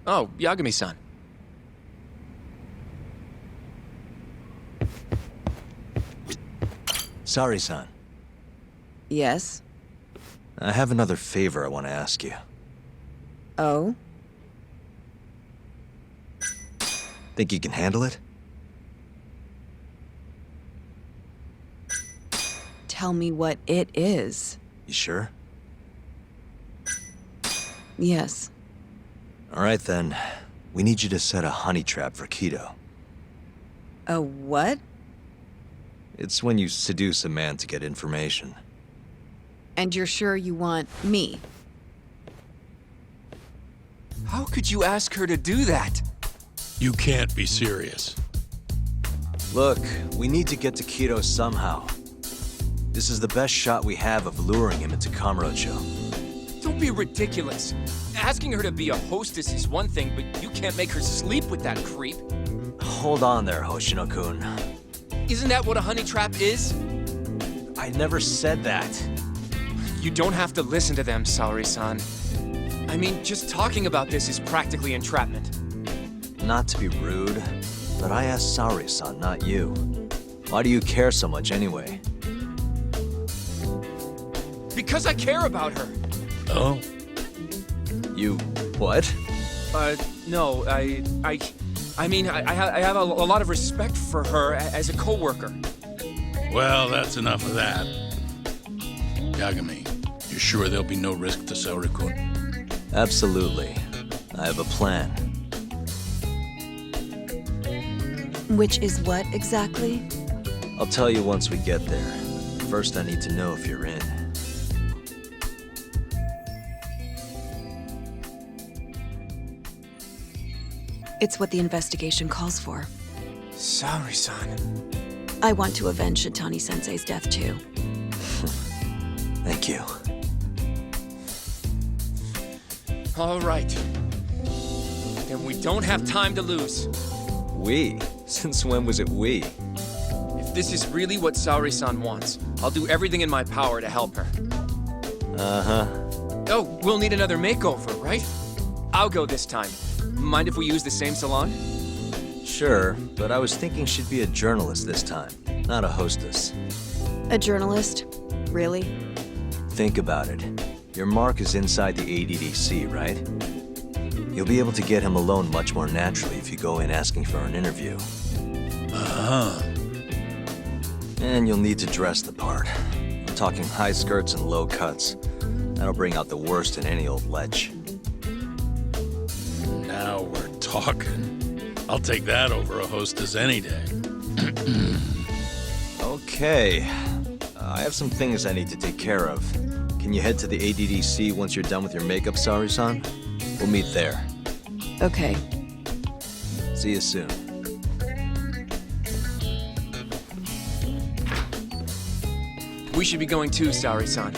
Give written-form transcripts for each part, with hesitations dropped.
Oh, Yagami-san. Sorry, son. Yes? I have another favor I want to ask you. Oh? Think you can handle it? Tell me what it is. You sure? Yes. All right, then. We need you to set a honey trap for Kido. A what? It's when you seduce a man to get information. And you're sure you want me? How could you ask her to do that? You can't be serious. Look, we need to get to Kido somehow. This is the best shot we have of luring him into Kamurocho. Don't be ridiculous. Asking her to be a hostess is one thing, but you can't make her sleep with that creep. Hold on there, Hoshino-kun. Isn't that what a honey trap is? I never said that. You don't have to listen to them, Saori-san. I mean, just talking about this is practically entrapment. Not to be rude, but I asked Saori-san, not you. Why do you care so much anyway? Because I care about her. Oh? You... what? No, I mean, I have a lot of respect for her as a co-worker. Well, that's enough of that. Yagami, you sure there'll be no risk to Saori-kun? Absolutely. I have a plan. Which is what exactly? I'll tell you once we get there. First, I need to know if you're in. It's what the investigation calls for. Saori-san. I want to avenge Shitani-sensei's death too. Thank you. All right. Then we don't have time to lose. We? Since when was it we? If this is really what Saori-san wants, I'll do everything in my power to help her. Uh-huh. Oh, we'll need another makeover, right? I'll go this time. Mind if we use the same salon? Sure, but I was thinking she'd be a journalist this time, not a hostess. A journalist? Really? Think about it. Your mark is inside the ADDC, right? You'll be able to get him alone much more naturally if you go in asking for an interview. Uh-huh. And you'll need to dress the part. I'm talking high skirts and low cuts. That'll bring out the worst in any old lech. Now we're talking. I'll take that over a hostess any day. Okay. I have some things I need to take care of. Can you head to the ADDC once you're done with your makeup, Saori-san? We'll meet there. Okay. See you soon. We should be going too, Saori-san.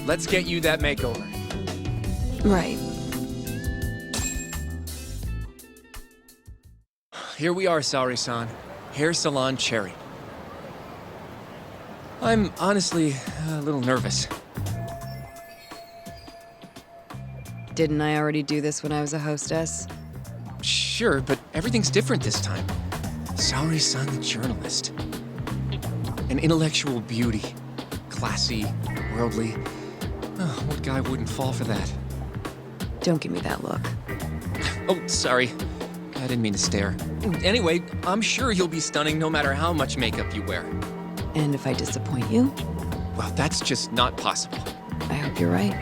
Let's get you that makeover. Right. Here we are, Saori-san. Hair Salon Cherry. I'm honestly a little nervous. Didn't I already do this when I was a hostess? Sure, but everything's different this time. Saori-san the journalist. An intellectual beauty. Classy, worldly. Oh, what guy wouldn't fall for that? Don't give me that look. Oh, sorry. I didn't mean to stare. Anyway, I'm sure you'll be stunning no matter how much makeup you wear. And if I disappoint you? Well, that's just not possible. I hope you're right.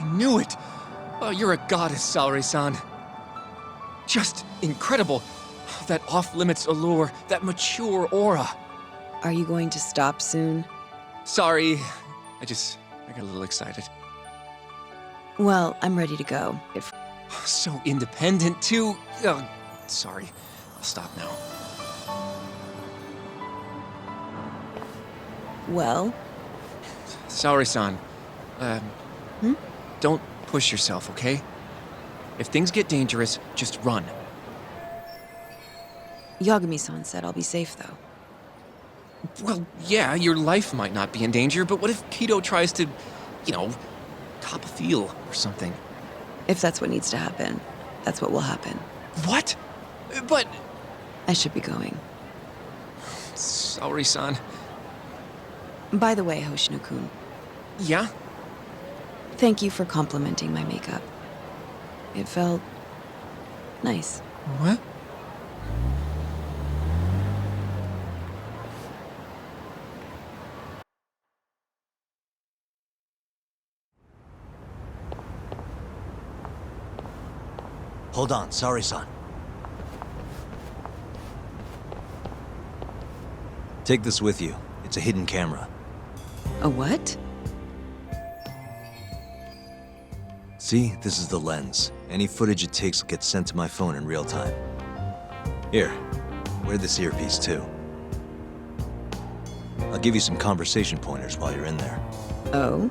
knew it! Oh, you're a goddess, Saori-san. Just incredible. That off-limits allure, that mature aura. Are you going to stop soon? Sorry, I got a little excited. Well, I'm ready to go. If So independent, too. Sorry, I'll stop now. Well, Saori-san, don't push yourself, okay? If things get dangerous, just run. Yagami-san said I'll be safe, though. Well, yeah, your life might not be in danger, but what if Kido tries to, cop a feel or something? If that's what needs to happen, that's what will happen. What? But... I should be going. Saori-san. By the way, Hoshino-kun, Yeah? thank you for complimenting my makeup. It felt nice. What? Hold on, sorry, son. Take this with you. It's a hidden camera. A what? See, this is the lens. Any footage it takes will get sent to my phone in real time. Here, wear this earpiece too. I'll give you some conversation pointers while you're in there. Oh?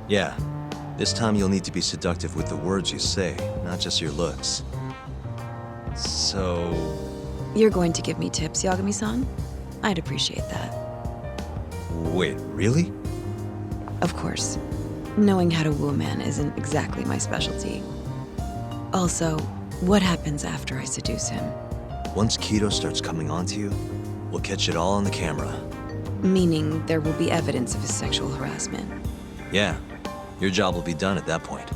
Yeah, this time you'll need to be seductive with the words you say, not just your looks. So... You're going to give me tips, Yagami-san? I'd appreciate that. Wait, really? Of course. Knowing how to woo a man isn't exactly my specialty. Also, what happens after I seduce him? Once Kido starts coming onto you, we'll catch it all on the camera. Meaning there will be evidence of his sexual harassment. Yeah, your job will be done at that point.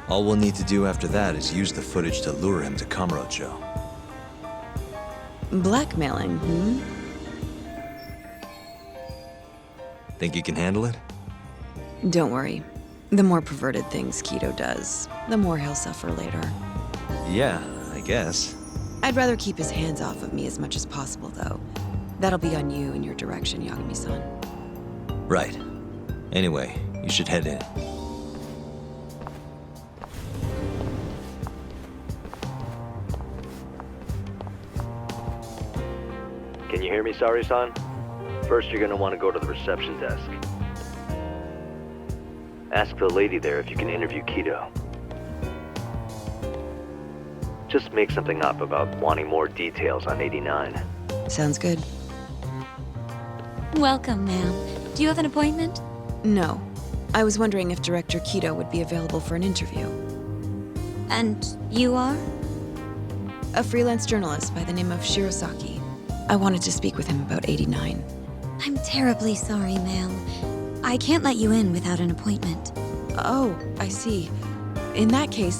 All we'll need to do after that is use the footage to lure him to Kamurocho. Blackmailing, Think you can handle it? Don't worry. The more perverted things Kido does, the more he'll suffer later. Yeah, I guess. I'd rather keep his hands off of me as much as possible, though. That'll be on you and your direction, Yagami-san. Right. Anyway, you should head in. Can you hear me, Sari-san? First, you're gonna want to go to the reception desk. Ask the lady there if you can interview Kido. Just make something up about wanting more details on 89. Sounds good. Welcome, ma'am. Do you have an appointment? No. I was wondering if Director Kido would be available for an interview. And you are? A freelance journalist by the name of Shirosaki. I wanted to speak with him about 89. I'm terribly sorry, ma'am. I can't let you in without an appointment. Oh, I see. In that case,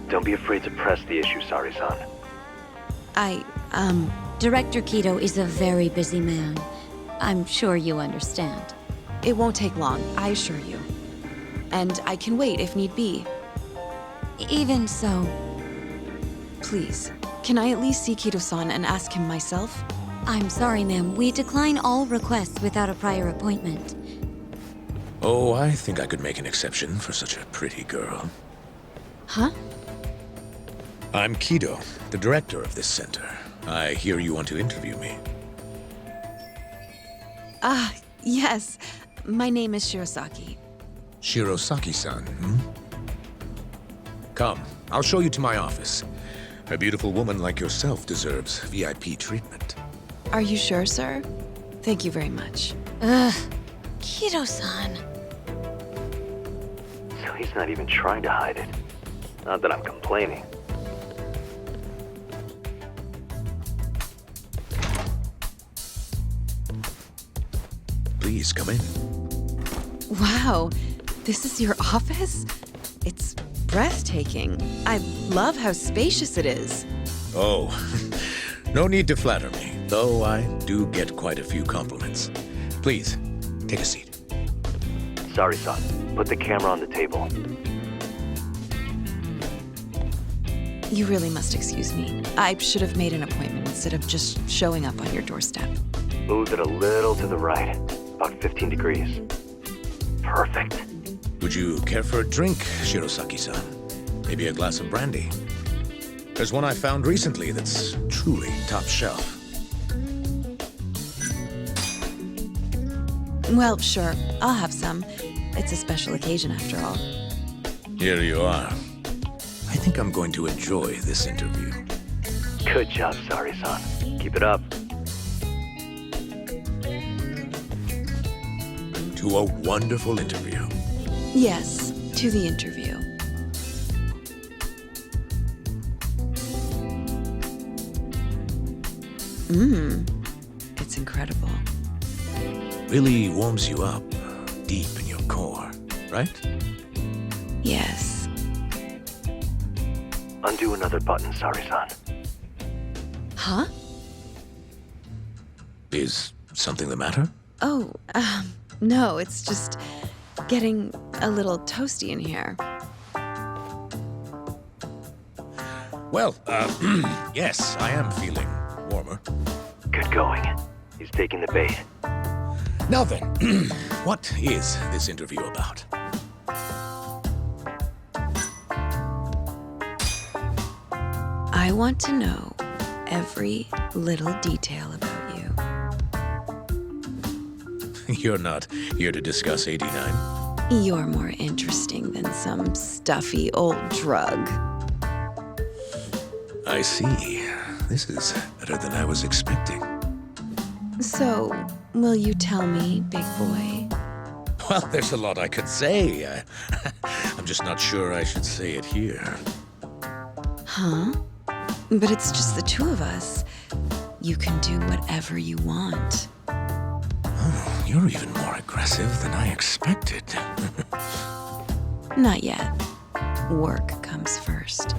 Don't be afraid to press the issue, Sari-san. Director Kido is a very busy man. I'm sure you understand. It won't take long, I assure you. And I can wait if need be. Even so, Please, can I at least see Kido-san and ask him myself? I'm sorry, ma'am. We decline all requests without a prior appointment. Oh, I think I could make an exception for such a pretty girl. Huh? I'm Kido, the director of this center. I hear you want to interview me. Yes. My name is Shirosaki. Shirosaki-san, Come, I'll show you to my office. A beautiful woman like yourself deserves VIP treatment. Are you sure, sir? Thank you very much. Kido-san. So he's not even trying to hide it. Not that I'm complaining. Please come in. Wow, this is your office? It's breathtaking. I love how spacious it is. Oh, no need to flatter me, though I do get quite a few compliments. Please, take a seat. Sorry, son. Put the camera on the table. You really must excuse me. I should have made an appointment instead of just showing up on your doorstep. Move it a little to the right. About 15 degrees. Perfect. Would you care for a drink, Shirosaki-san? Maybe a glass of brandy? There's one I found recently that's truly top shelf. Well, sure. I'll have some. It's a special occasion after all. Here you are. I think I'm going to enjoy this interview. Good job, Sari-san. Keep it up. To a wonderful interview. Yes, to the interview. It's incredible. Really warms you up deep in your core, right? Yes. Undo another button, Sari-san. Huh? Is something the matter? Oh, no, it's just getting a little toasty in here. Well, yes, I am feeling warmer. Good going. He's taking the bait. Now then, what is this interview about? I want to know every little detail about you. You're not here to discuss 89. You're more interesting than some stuffy old drug. I see. This is better than I was expecting. So, will you tell me, big boy? Well, there's a lot I could say. I'm just not sure I should say it here. Huh? But it's just the two of us. You can do whatever you want. Oh, you're even more aggressive than I expected. Not yet. Work comes first.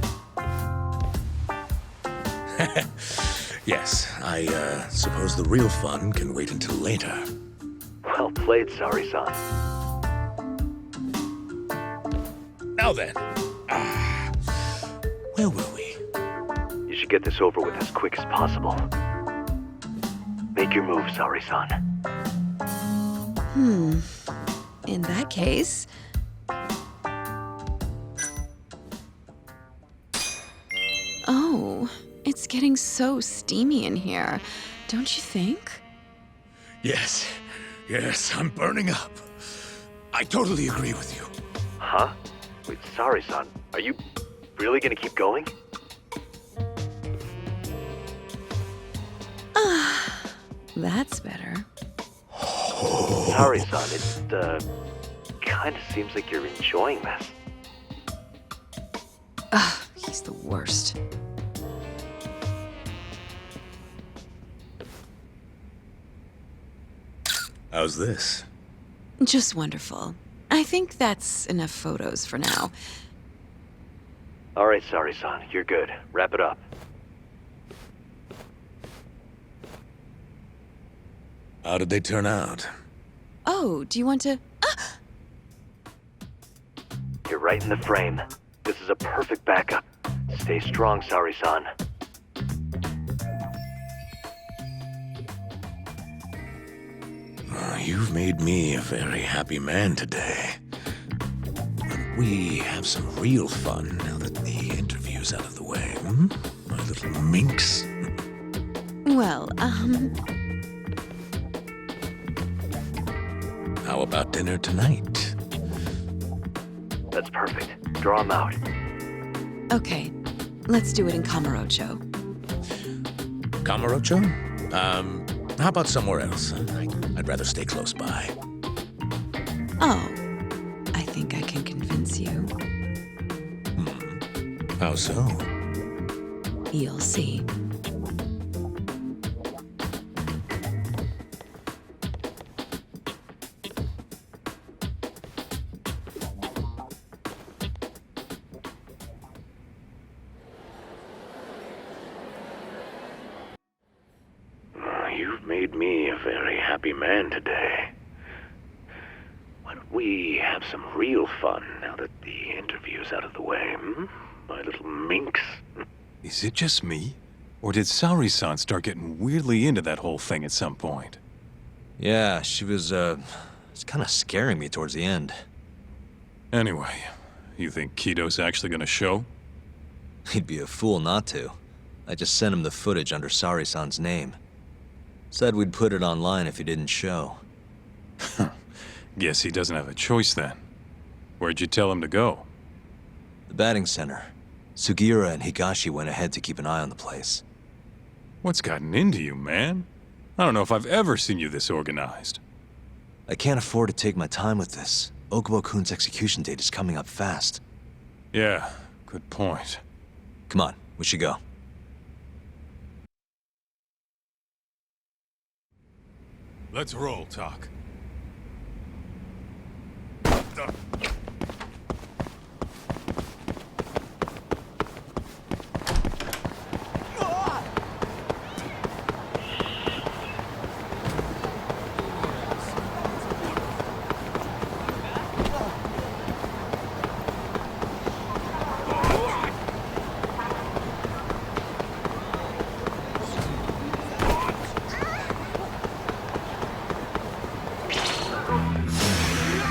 Yes, I suppose the real fun can wait until later. Well played, Sari-san. Now then, where were we? You should get this over with as quick as possible. Make your move, Sari-san. In that case... Oh, it's getting so steamy in here, don't you think? Yes, I'm burning up. I totally agree with you. Huh? Wait, Sari-san, are you really gonna keep going? That's better. Sari-san, it, kinda seems like you're enjoying this. He's the worst. How's this? Just wonderful. I think that's enough photos for now. All right, Sari-san, you're good. Wrap it up. How did they turn out? Oh, do you want to... You're right in the frame. This is a perfect backup. Stay strong, Sari-san. You've made me a very happy man today. We have some real fun now that the interview's out of the way, hmm? My little minx. Well, How about dinner tonight? That's perfect. Draw him out. okay. Let's do it in Kamurocho. Kamurocho? How about somewhere else? I'd rather stay close by. Oh, I think I can convince you. How so? You'll see. You've made me a very happy man today. Why don't we have some real fun now that the interview's out of the way, my little minx? Is it just me? Or did Saori-san start getting weirdly into that whole thing at some point? Yeah, she was, it's kind of scaring me towards the end. Anyway, you think Kido's actually gonna show? He'd be a fool not to. I just sent him the footage under Saori-san's name. Said we'd put it online if he didn't show. Guess he doesn't have a choice then. Where'd you tell him to go? The batting center. Sugiura and Higashi went ahead to keep an eye on the place. What's gotten into you, man? I don't know if I've ever seen you this organized. I can't afford to take my time with this. Okubo-kun's execution date is coming up fast. Yeah, good point. Come on, we should go. Let's roll, Talk.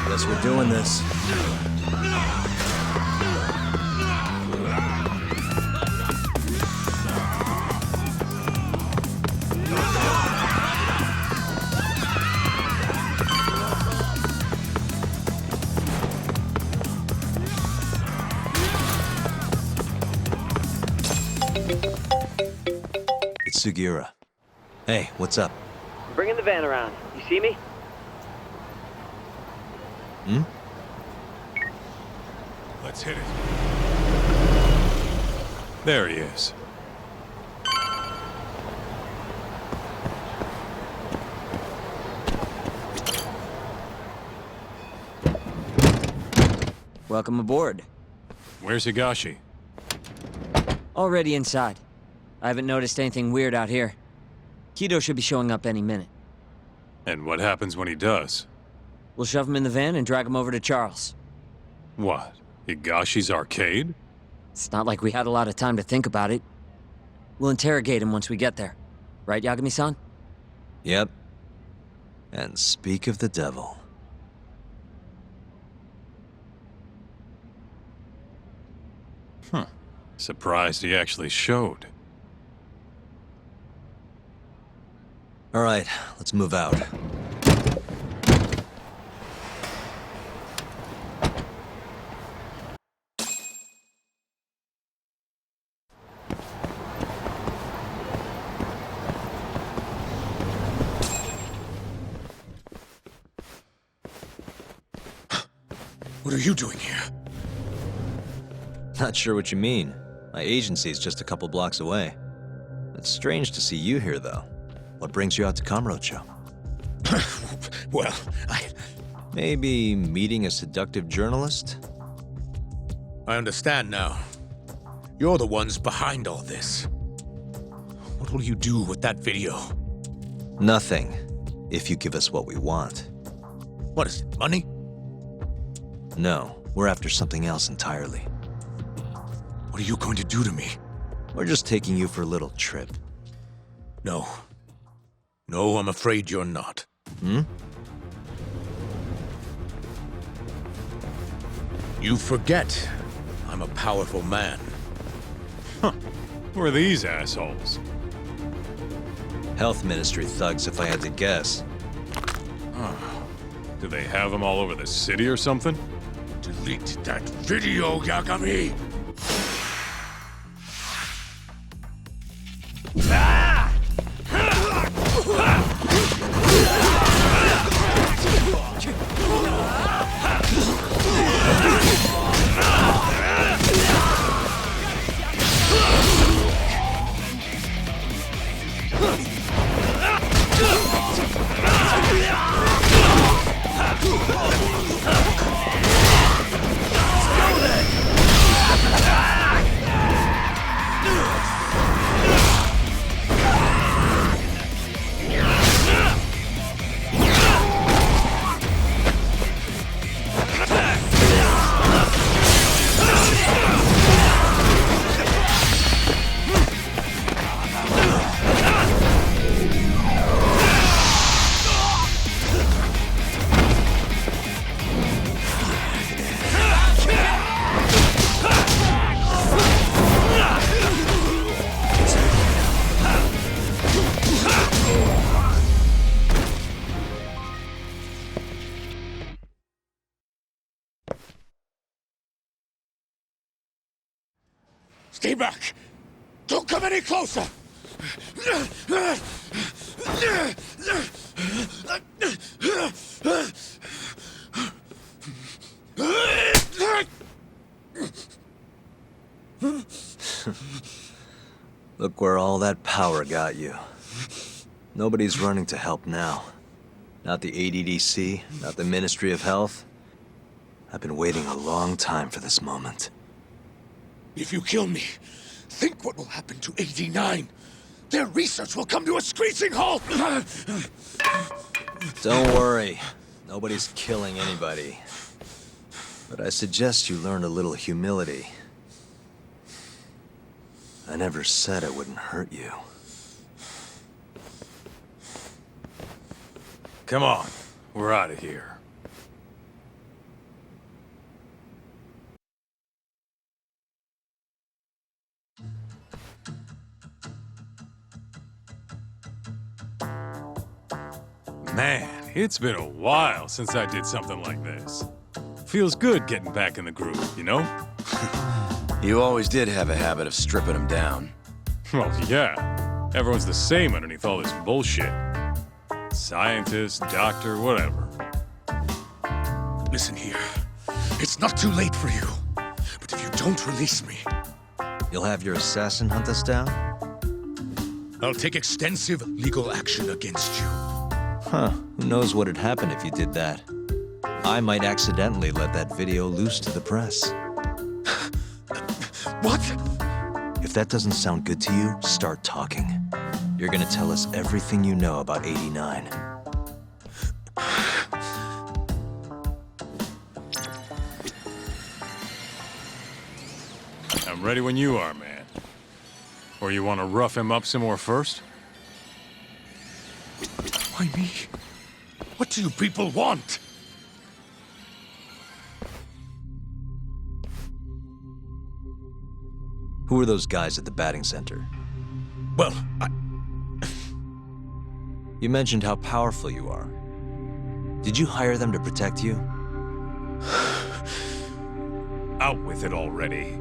Guess we're doing this. It's Sugiura. Hey, what's up? Bringing the van around. You see me? Let's hit it. There he is. Welcome aboard. Where's Higashi? Already inside. I haven't noticed anything weird out here. Kido should be showing up any minute. And what happens when he does? We'll shove him in the van and drag him over to Charles. What? Higashi's arcade? It's not like we had a lot of time to think about it. We'll interrogate him once we get there. Right, Yagami-san? Yep. And speak of the devil. Surprised he actually showed. All right, let's move out. What are you doing here? Not sure what you mean. My agency's just a couple blocks away. It's strange to see you here, though. What brings you out to Kamurocho? Well, Maybe meeting a seductive journalist? I understand now. You're the ones behind all this. What will you do with that video? Nothing, if you give us what we want. What is it, money? No, we're after something else entirely. What are you going to do to me? We're just taking you for a little trip. No. No, I'm afraid you're not. You forget I'm a powerful man. Who are these assholes? Health Ministry thugs, if I had to guess. Do they have them all over the city or something? Delete that video, Yagami! Stay back! Don't come any closer! Look where all that power got you. Nobody's running to help now. Not the ADDC, not the Ministry of Health. I've been waiting a long time for this moment. If you kill me, think what will happen to 89. Their research will come to a screeching halt! Don't worry. Nobody's killing anybody. But I suggest you learn a little humility. I never said I wouldn't hurt you. Come on, we're out of here. Man, it's been a while since I did something like this. Feels good getting back in the groove, you know? You always did have a habit of stripping them down. Well, yeah. Everyone's the same underneath all this bullshit. Scientist, doctor, whatever. Listen here. It's not too late for you. But if you don't release me, You'll have your assassin hunt us down? I'll take extensive legal action against you. Huh. Who knows what'd happen if you did that? I might accidentally let that video loose to the press. What? If that doesn't sound good to you, start talking. You're gonna tell us everything you know about 89. I'm ready when you are, man. Or you want to rough him up some more first? Why me? What do you people want? Who are those guys at the batting center? Well, You mentioned how powerful you are. Did you hire them to protect you? Out with it already.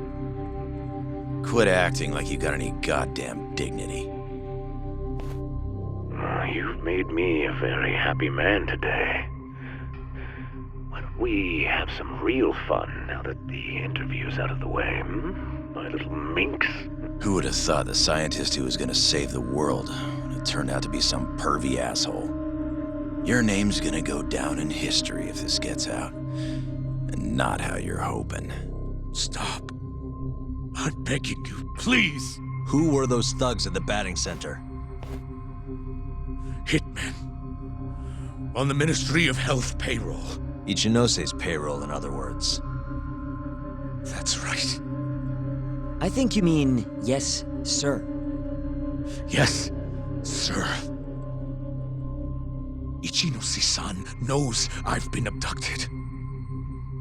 Quit acting like you got any goddamn dignity. You've made me a very happy man today. Why don't we have some real fun now that the interview's out of the way, my little minx? Who would have thought the scientist who was gonna save the world it turned out to be some pervy asshole? Your name's gonna go down in history if this gets out. And not how you're hoping. stop. I'm begging you, please. Who were those thugs at the batting center? Hitmen. On the Ministry of Health payroll. Ichinose's payroll, in other words. That's right. I think you mean yes, sir. Yes, sir. Ichinose-san knows I've been abducted.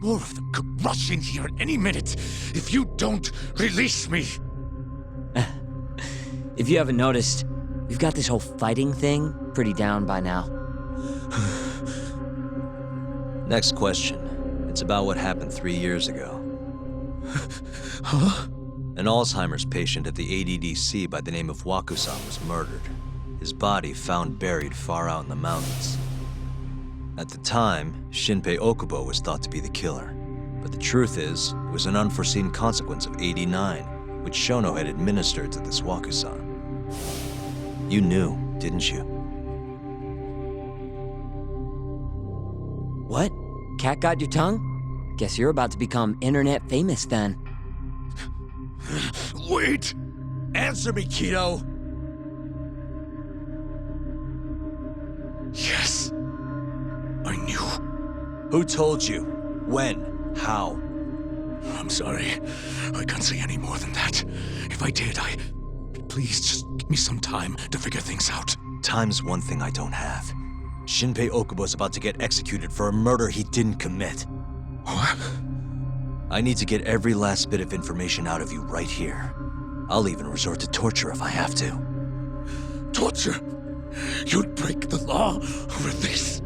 More of them could rush in here at any minute if you don't release me. If you haven't noticed, we've got this whole fighting thing pretty down by now. Next question. It's about what happened 3 years ago. Huh? An Alzheimer's patient at the ADDC by the name of Wakusan was murdered. His body found buried far out in the mountains. At the time, Shinpei Okubo was thought to be the killer. But the truth is, it was an unforeseen consequence of 89, which Shono had administered to this Wakusan. You knew, didn't you? What? Cat got your tongue? Guess you're about to become internet famous then. Wait! Answer me, Kido! Yes. I knew. Who told you? When? How? I'm sorry. I can't say any more than that. If I did, Please, just give me some time to figure things out. Time's one thing I don't have. Shinpei Okubo's about to get executed for a murder he didn't commit. What? I need to get every last bit of information out of you right here. I'll even resort to torture if I have to. Torture? You'd break the law over this?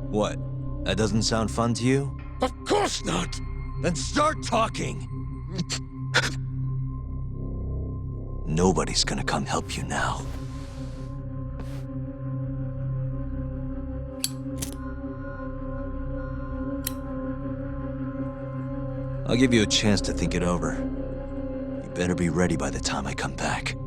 What? That doesn't sound fun to you? Of course not! Then start talking! Nobody's gonna come help you now. I'll give you a chance to think it over. You better be ready by the time I come back.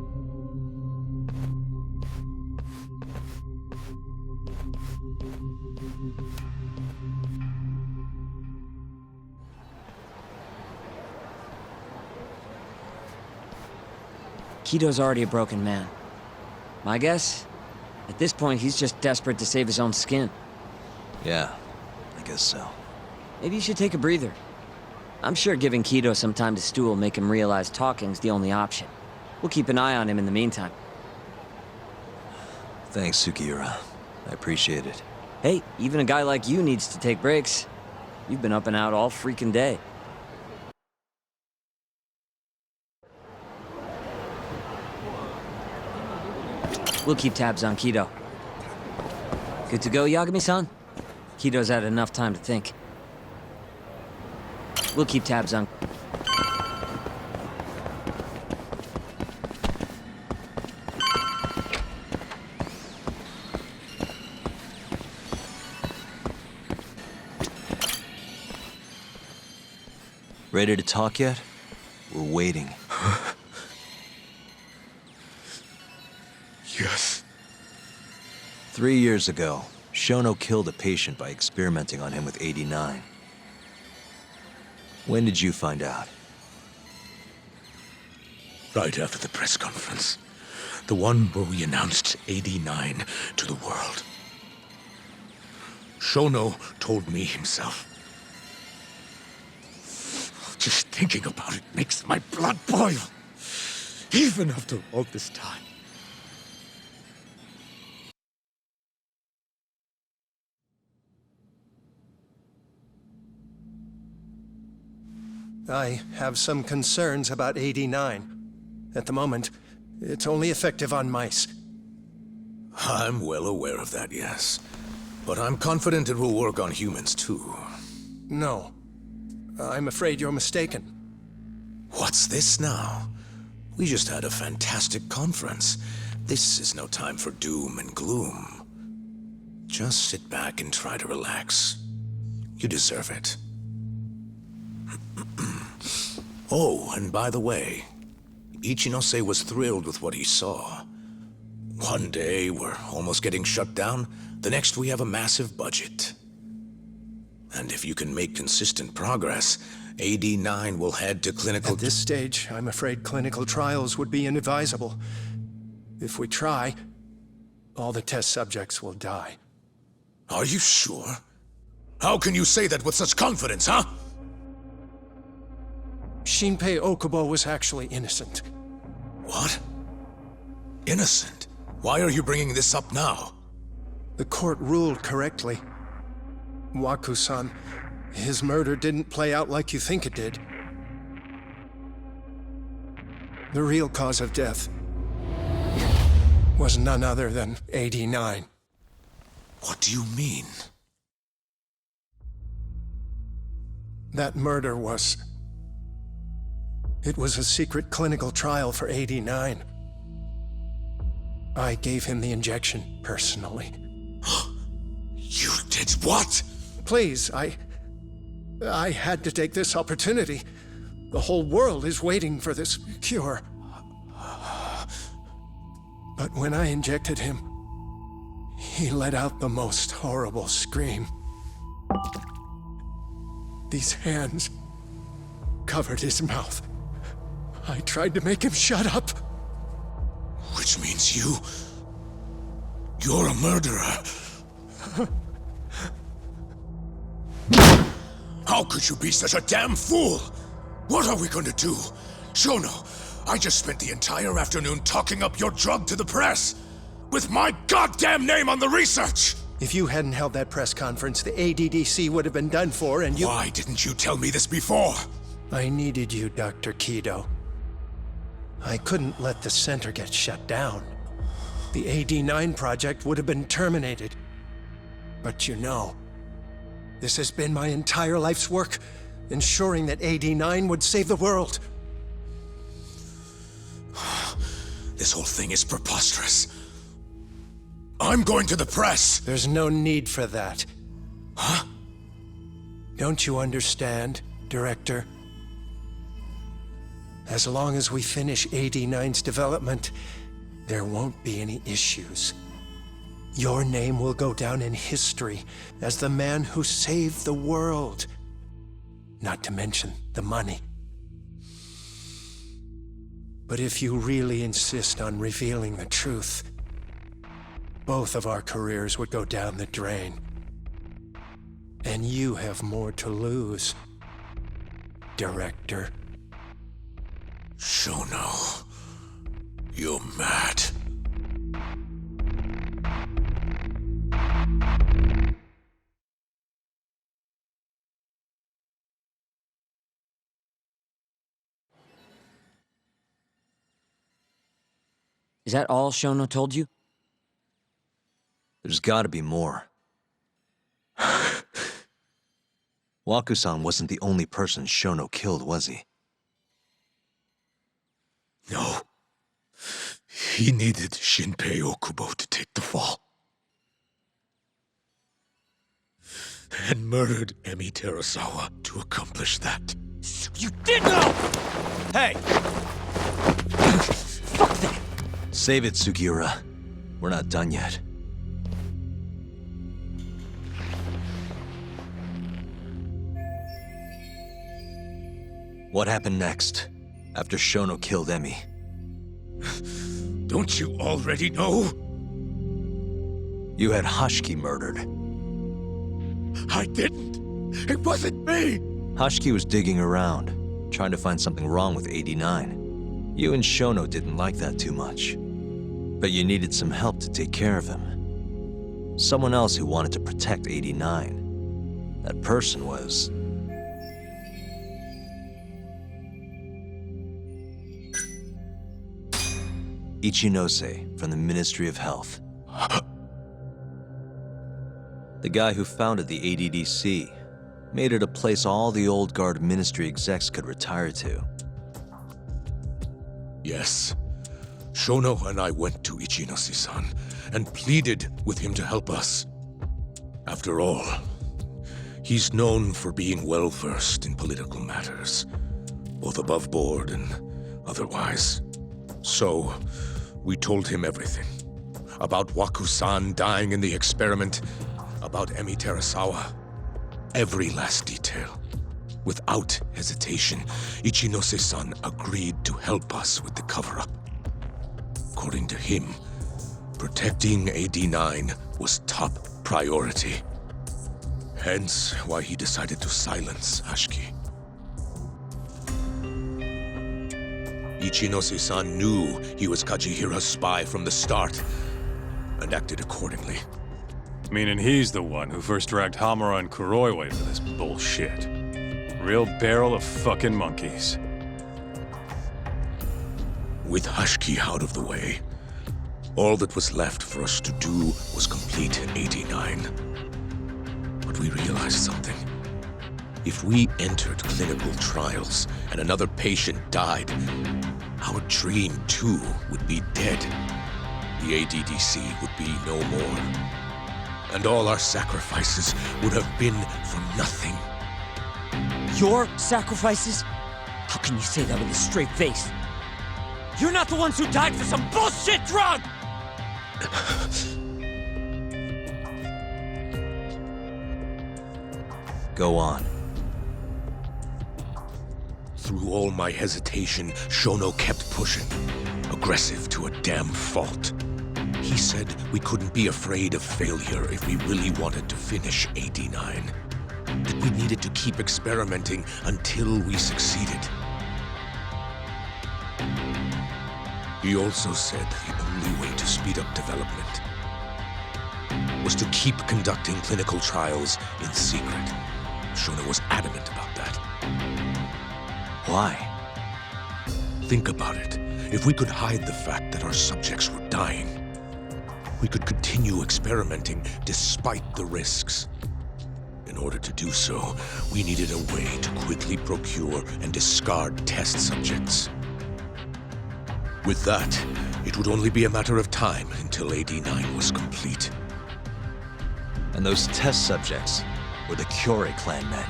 Kido's already a broken man. My guess? At this point, he's just desperate to save his own skin. Yeah, I guess so. Maybe you should take a breather. I'm sure giving Kido some time to stew will make him realize talking's the only option. We'll keep an eye on him in the meantime. Thanks, Sugiura. I appreciate it. Hey, even a guy like you needs to take breaks. You've been up and out all freaking day. We'll keep tabs on Kido. Good to go, Yagami-san? Kido's had enough time to think. We'll keep tabs on... Ready to talk yet? We're waiting. Yes. 3 years ago, Shono killed a patient by experimenting on him with 89. When did you find out? Right after the press conference. The one where we announced 89 to the world. Shono told me himself. Just thinking about it makes my blood boil. Even after all this time. I have some concerns about 89. At the moment, it's only effective on mice. I'm well aware of that, yes. But I'm confident it will work on humans, too. No. I'm afraid you're mistaken. What's this now? We just had a fantastic conference. This is no time for doom and gloom. Just sit back and try to relax. You deserve it. Oh, and by the way, Ichinose was thrilled with what he saw. One day, we're almost getting shut down. The next, we have a massive budget. And if you can make consistent progress, AD9 will head to clinical... At this stage, I'm afraid clinical trials would be inadvisable. If we try, all the test subjects will die. Are you sure? How can you say that with such confidence, huh? Shinpei Okubo was actually innocent. What? Innocent? Why are you bringing this up now? The court ruled correctly. Waku-san, his murder didn't play out like you think it did. The real cause of death was none other than 89. What do you mean? That murder was... It was a secret clinical trial for 89. I gave him the injection, personally. You did what? Please, I had to take this opportunity. The whole world is waiting for this cure. But when I injected him, he let out the most horrible scream. These hands covered his mouth. I tried to make him shut up. Which means you're a murderer. How could you be such a damn fool? What are we going to do? Shono, I just spent the entire afternoon talking up your drug to the press, with my goddamn name on the research! If you hadn't held that press conference, the ADDC would have been done for, and you... Why didn't you tell me this before? I needed you, Dr. Kido. I couldn't let the center get shut down. The AD9 project would have been terminated. But you know, this has been my entire life's work, ensuring that AD9 would save the world. This whole thing is preposterous. I'm going to the press! There's no need for that. Huh? Don't you understand, Director? As long as we finish AD-9's development, there won't be any issues. Your name will go down in history as the man who saved the world. Not to mention the money. But if you really insist on revealing the truth, both of our careers would go down the drain. And you have more to lose, Director. Shono, you're mad. Is that all Shono told you? There's gotta be more. Waku-san wasn't the only person Shono killed, was he? No. He needed Shinpei Okubo to take the fall. And murdered Emi Terasawa to accomplish that. So you did know! Hey! Fuck that! Save it, Sugiura. We're not done yet. What happened next, after Shono killed Emi? Don't you already know? You had Hashiki murdered. I didn't. It wasn't me. Hashiki was digging around, trying to find something wrong with AD-9. You and Shono didn't like that too much. But you needed some help to take care of him. Someone else who wanted to protect AD-9. That person was... Ichinose from the Ministry of Health. The guy who founded the ADDC made it a place all the old guard ministry execs could retire to. Yes. Shono and I went to Ichinose-san and pleaded with him to help us. After all, he's known for being well-versed in political matters, both above board and otherwise. So, we told him everything. About Waku-san dying in the experiment, about Emi Terasawa. Every last detail. Without hesitation, Ichinose-san agreed to help us with the cover-up. According to him, protecting AD-9 was top priority. Hence why he decided to silence Hashiki. Ichinose-san knew he was Kajihira's spy from the start, and acted accordingly. Meaning he's the one who first dragged Hamura and Kuroiwa into this bullshit. Real barrel of fucking monkeys. With Hashiki out of the way, all that was left for us to do was complete AD-9. But we realized something. If we entered clinical trials and another patient died, our dream too would be dead. The ADDC would be no more. And all our sacrifices would have been for nothing. Your sacrifices? How can you say that with a straight face? You're not the ones who died for some bullshit drug! Go on. Through all my hesitation, Shono kept pushing, aggressive to a damn fault. He said we couldn't be afraid of failure if we really wanted to finish AD-9. That we needed to keep experimenting until we succeeded. He also said the only way to speed up development was to keep conducting clinical trials in secret. Shono was adamant about that. Why? Think about it. If we could hide the fact that our subjects were dying, we could continue experimenting despite the risks. In order to do so, we needed a way to quickly procure and discard test subjects. With that, it would only be a matter of time until AD-9 was complete. And those test subjects were the Kyorei clan men.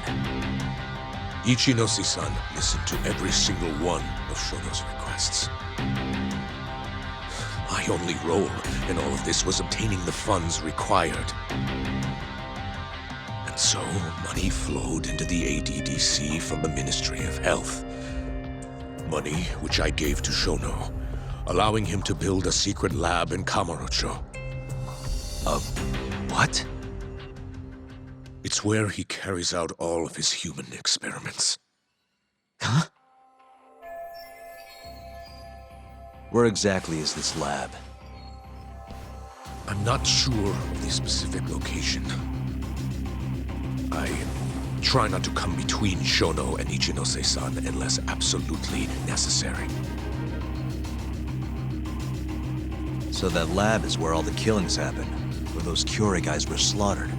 Ichinose-san listened to every single one of Shono's requests. My only role in all of this was obtaining the funds required. And so, money flowed into the ADDC from the Ministry of Health. Money which I gave to Shono, allowing him to build a secret lab in Kamurocho. What? It's where he carries out all of his human experiments. Huh? Where exactly is this lab? I'm not sure of the specific location. I try not to come between Shono and Ichinose-san unless absolutely necessary. So that lab is where all the killings happened, where those Kyorei guys were slaughtered.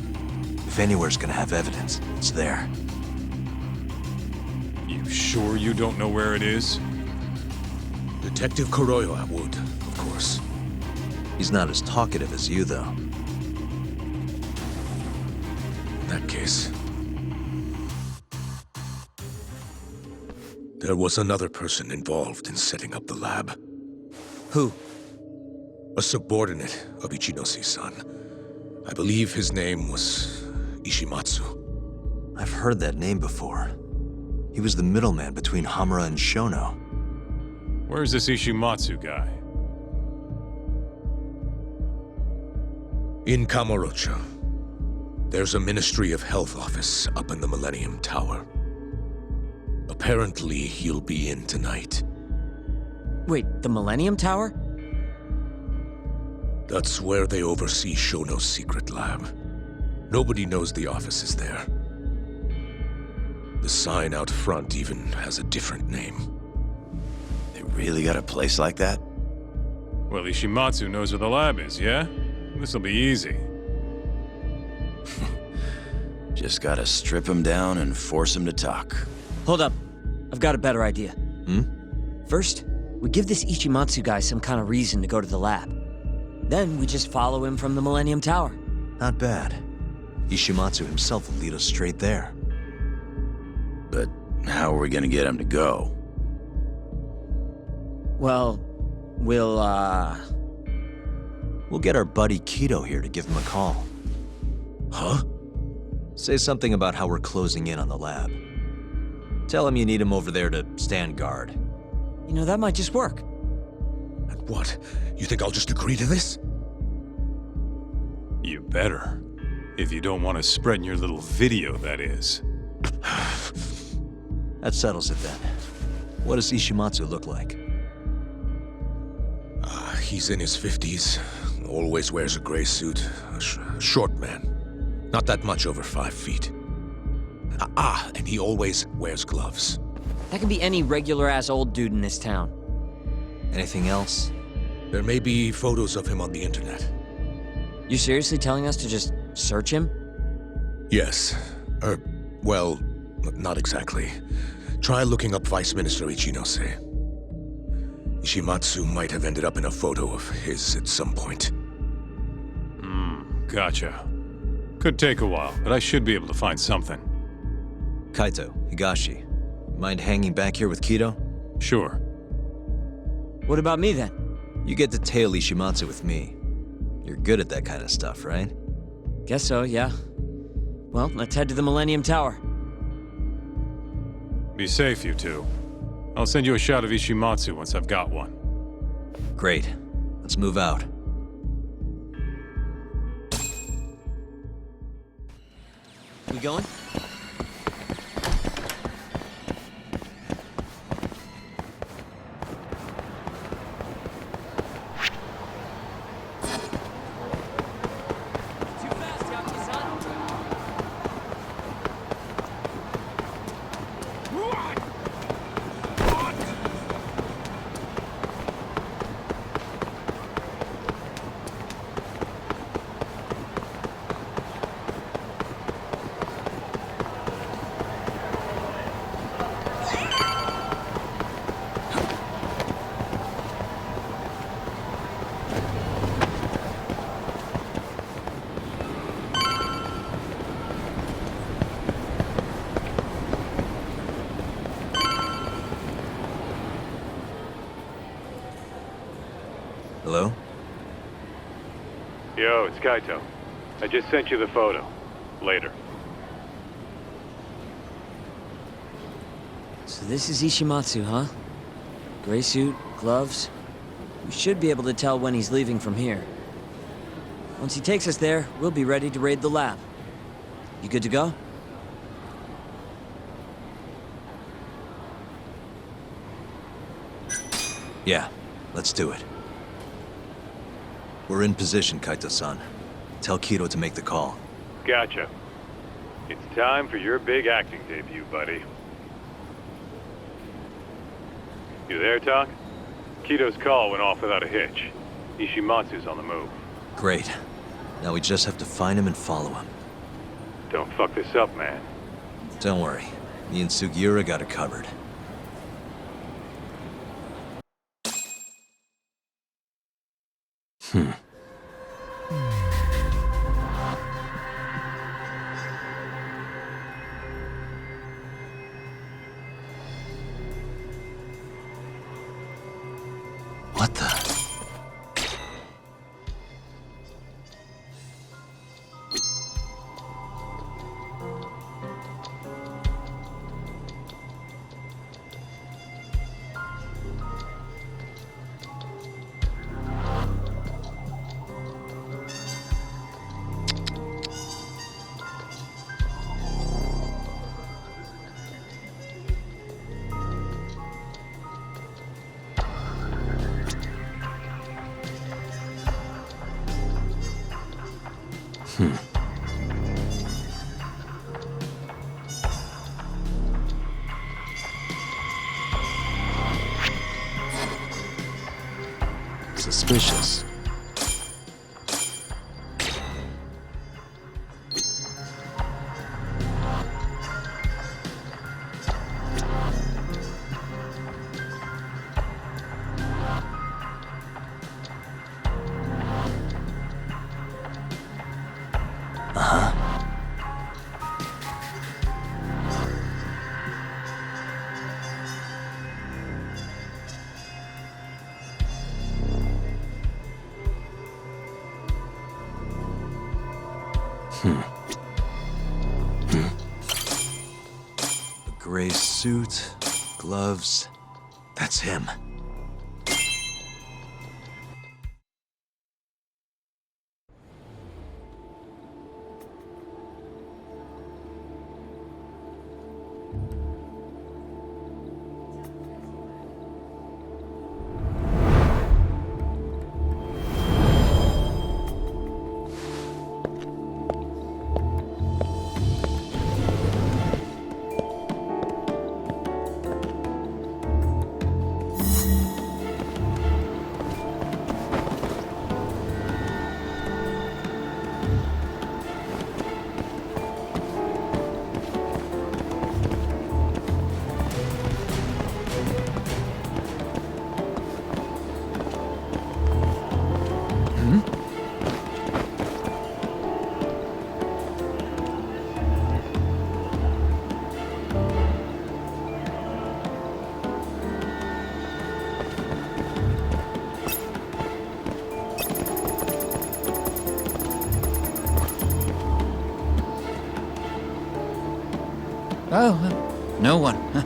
If anywhere's gonna have evidence, it's there. You sure you don't know where it is? Detective Kuroyo would, of course. He's not as talkative as you, though. In that case... there was another person involved in setting up the lab. Who? A subordinate of Ichinose-san. I believe his name was Ishimatsu. I've heard that name before. He was the middleman between Hamura and Shono. Where's this Ishimatsu guy? In Kamurocho. There's a Ministry of Health office up in the Millennium Tower. Apparently, he'll be in tonight. Wait, the Millennium Tower? That's where they oversee Shono's secret lab. Nobody knows the office is there. The sign out front even has a different name. They really got a place like that? Well, Ishimatsu knows where the lab is, yeah? This'll be easy. Just gotta strip him down and force him to talk. Hold up. I've got a better idea. Hmm? First, we give this Ichimatsu guy some kind of reason to go to the lab. Then we just follow him from the Millennium Tower. Not bad. Ishimatsu himself will lead us straight there. But how are we gonna get him to go? Well, We'll get our buddy Kido here to give him a call. Huh? Say something about how we're closing in on the lab. Tell him you need him over there to stand guard. You know, that might just work. And what? You think I'll just agree to this? You better. If you don't want to spread in your little video, that is. That settles it then. What does Ishimatsu look like? He's in his 50s. Always wears a gray suit. A short man. Not that much over 5 feet. And he always wears gloves. That could be any regular-ass old dude in this town. Anything else? There may be photos of him on the internet. You seriously telling us to just search him? Yes. Well, not exactly. Try looking up Vice Minister Ichinose. Ishimatsu might have ended up in a photo of his at some point. Gotcha. Could take a while, but I should be able to find something. Kaito, Higashi, mind hanging back here with Kido? Sure. What about me then? You get to tail Ishimatsu with me. You're good at that kind of stuff, right? Guess so, yeah. Well, let's head to the Millennium Tower. Be safe, you two. I'll send you a shot of Ishimatsu once I've got one. Great. Let's move out. We going? Kito, it's Kaito. I just sent you the photo. Later. So this is Ishimatsu, huh? Gray suit, gloves. We should be able to tell when he's leaving from here. Once he takes us there, we'll be ready to raid the lab. You good to go? Yeah, let's do it. We're in position, Kaito-san. Tell Kito to make the call. Gotcha. It's time for your big acting debut, buddy. You there, Talk? Kito's call went off without a hitch. Ishimatsu's on the move. Great. Now we just have to find him and follow him. Don't fuck this up, man. Don't worry. Me and Sugiura got it covered. What the? Suspicious. A gray suit, gloves. That's him. Oh, no one. Huh.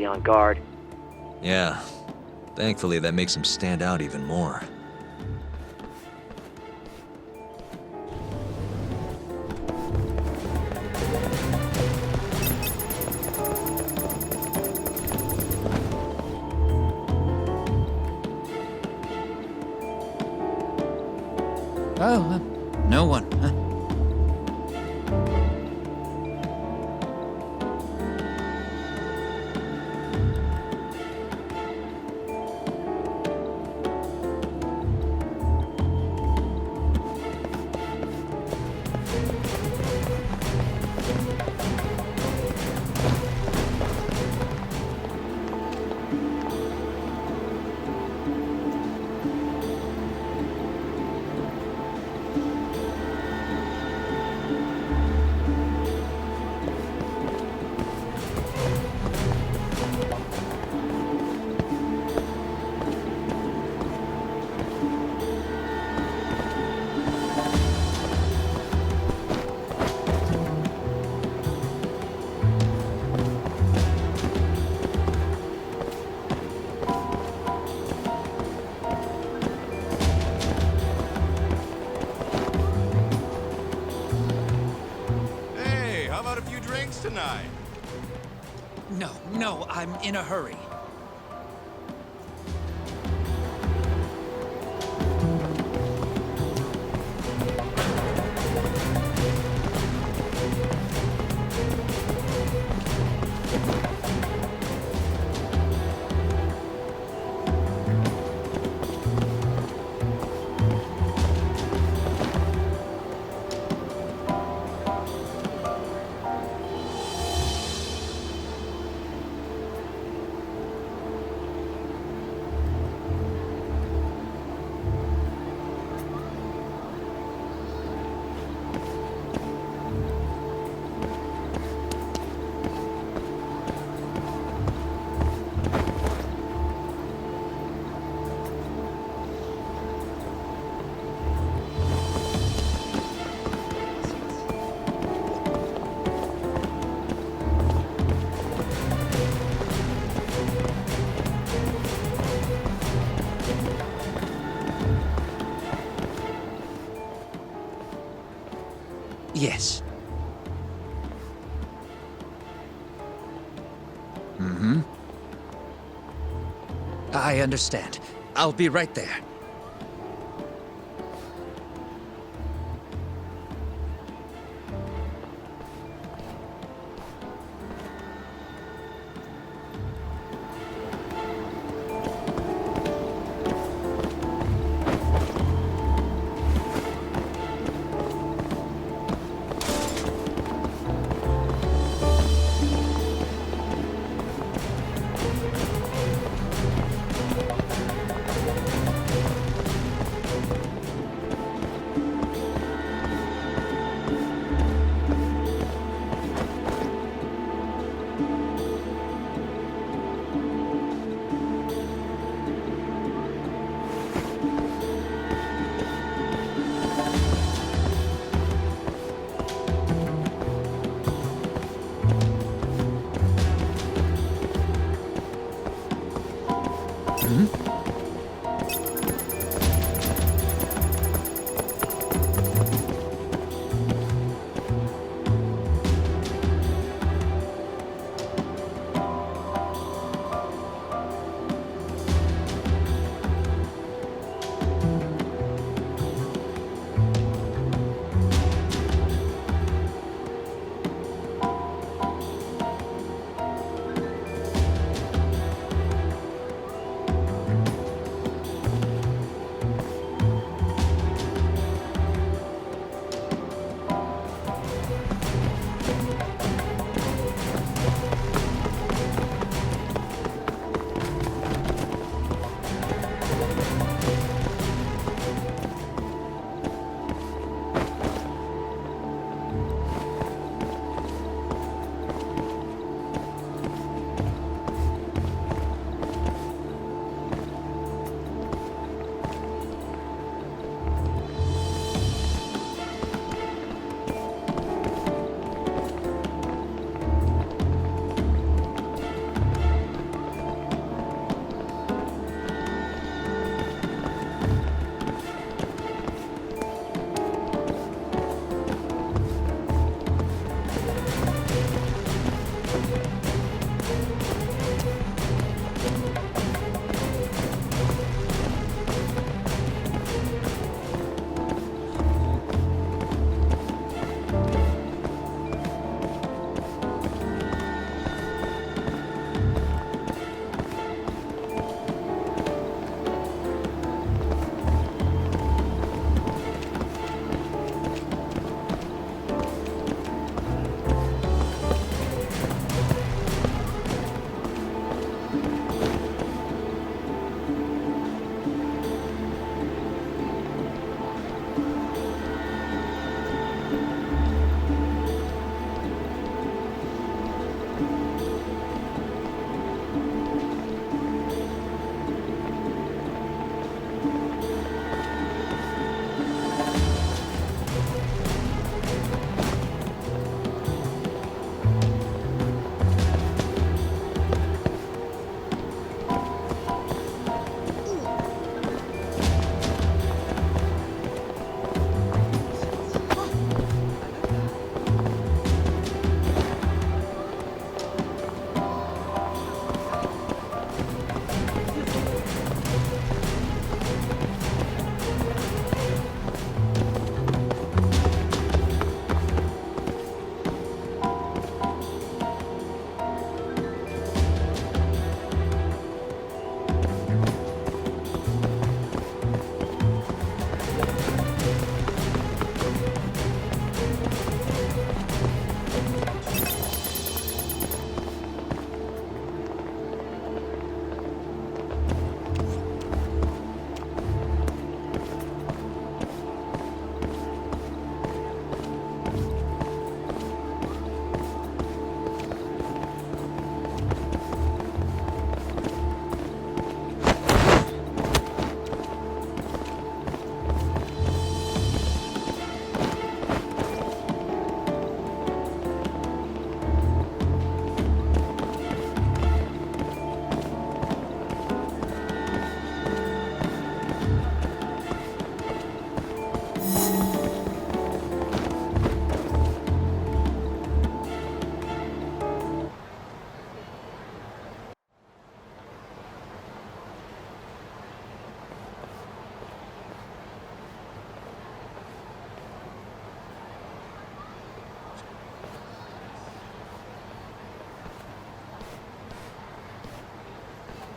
constantly on guard. Yeah. Thankfully, that makes him stand out even more. Oh, no one, huh? Hey, how about a few drinks tonight? No, I'm in a hurry. Yes. Mm-hmm. I understand. I'll be right there.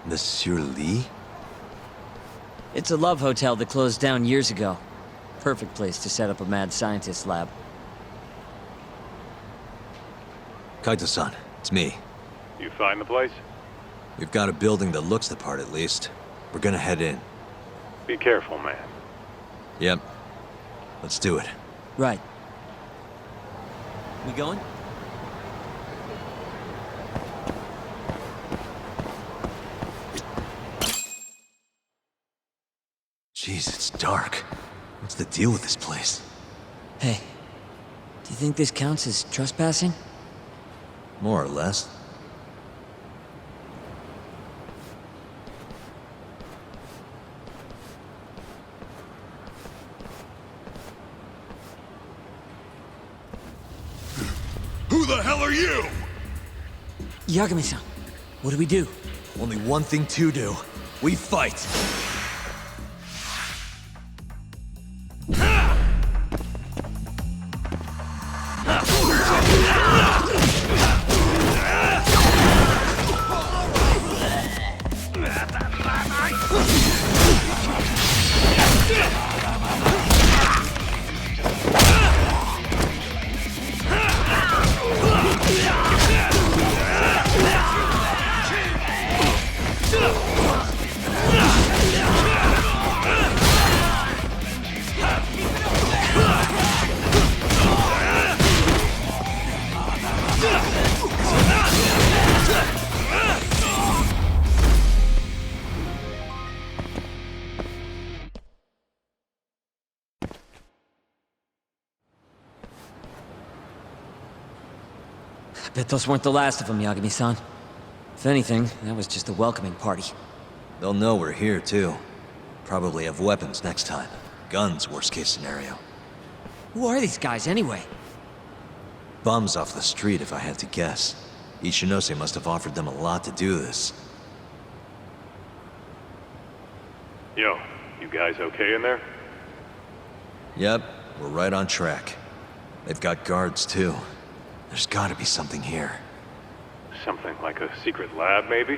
Monsieur Lee? It's a love hotel that closed down years ago. Perfect place to set up a mad scientist lab. Kaito-san, it's me. You find the place? We've got a building that looks the part at least. We're gonna head in. Be careful, man. Yep. Let's do it. Right. We going? Jeez, it's dark. What's the deal with this place? Hey, do you think this counts as trespassing? More or less. Who the hell are you? Yagami-san, what do we do? Only one thing to do. We fight! Bet those weren't the last of them, Yagami-san. If anything, that was just a welcoming party. They'll know we're here, too. Probably have weapons next time. Guns, worst case scenario. Who are these guys, anyway? Bums off the street, if I had to guess. Ichinose must have offered them a lot to do this. Yo, you guys okay in there? Yep, we're right on track. They've got guards, too. There's gotta be something here. Something like a secret lab, maybe?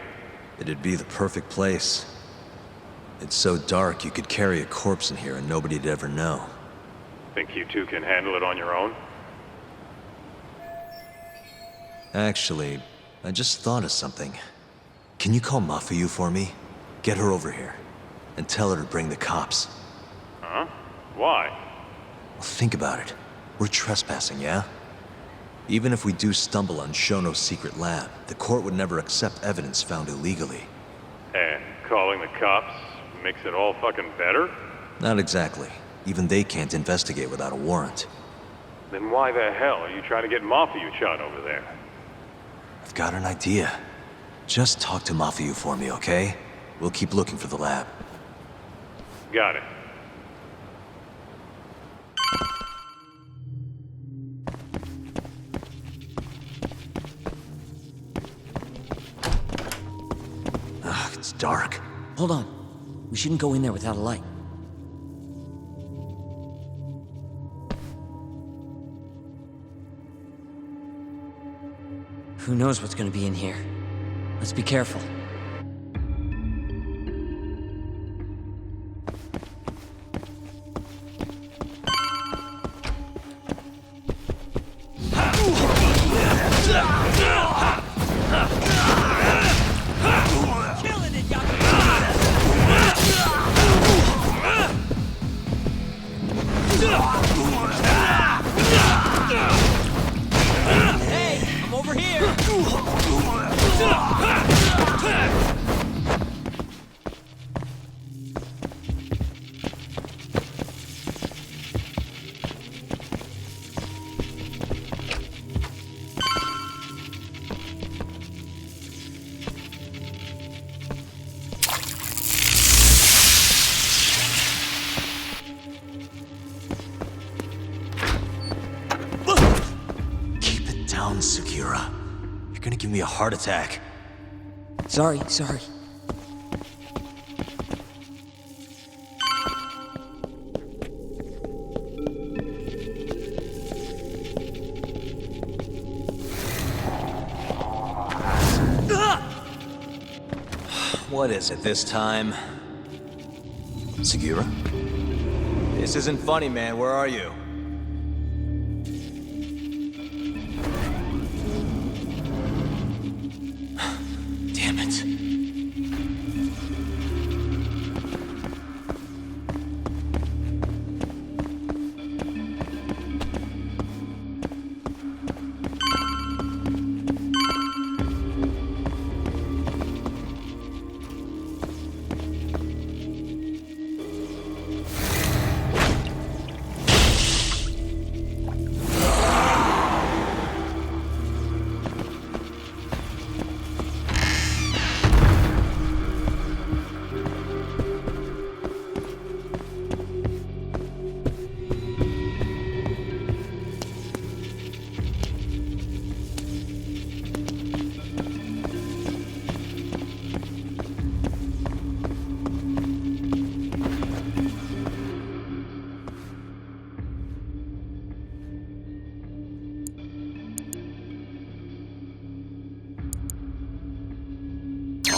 It'd be the perfect place. It's so dark you could carry a corpse in here and nobody'd ever know. Think you two can handle it on your own? Actually, I just thought of something. Can you call Mafuyu for me? Get her over here. And tell her to bring the cops. Huh? Why? Well, think about it. We're trespassing, yeah? Even if we do stumble on Shono's secret lab, the court would never accept evidence found illegally. And calling the cops makes it all fucking better? Not exactly. Even they can't investigate without a warrant. Then why the hell are you trying to get Mafuyu shot over there? I've got an idea. Just talk to Mafuyu for me, okay? We'll keep looking for the lab. Got it. Ugh, it's dark. Hold on. We shouldn't go in there without a light. Who knows what's gonna be in here? Let's be careful. Hey, I'm over here! Keep it down, Sugiura. You're gonna give me a heart attack. Sorry. What is it this time? Segura? This isn't funny, man. Where are you? Damn it.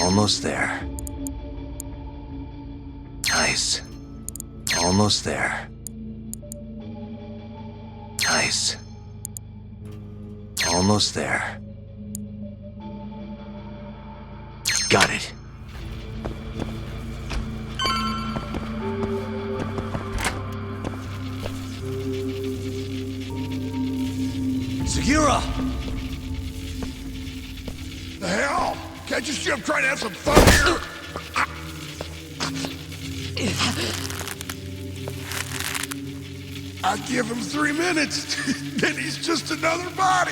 Almost there. Nice. Almost there. Nice. Almost there. Got it. Segura! The hell? Can't you see I'm trying to have some fun here? I give him 3 minutes, then he's just another body.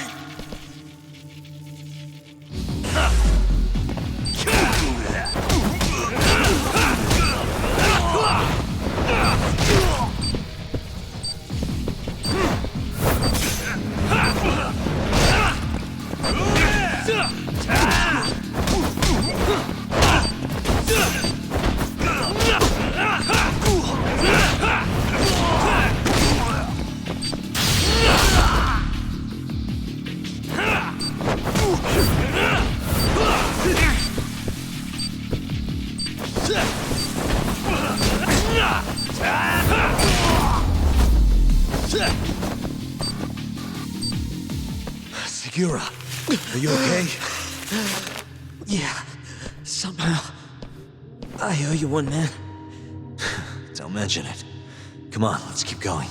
Segura, are you okay? Yeah, somehow. I owe you one, man. Don't mention it. Come on, let's keep going.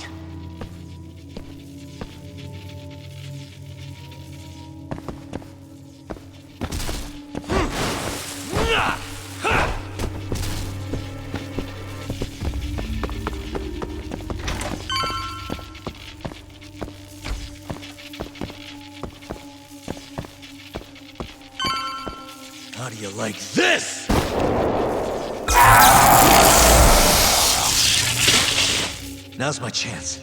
How do you like this? Now's my chance.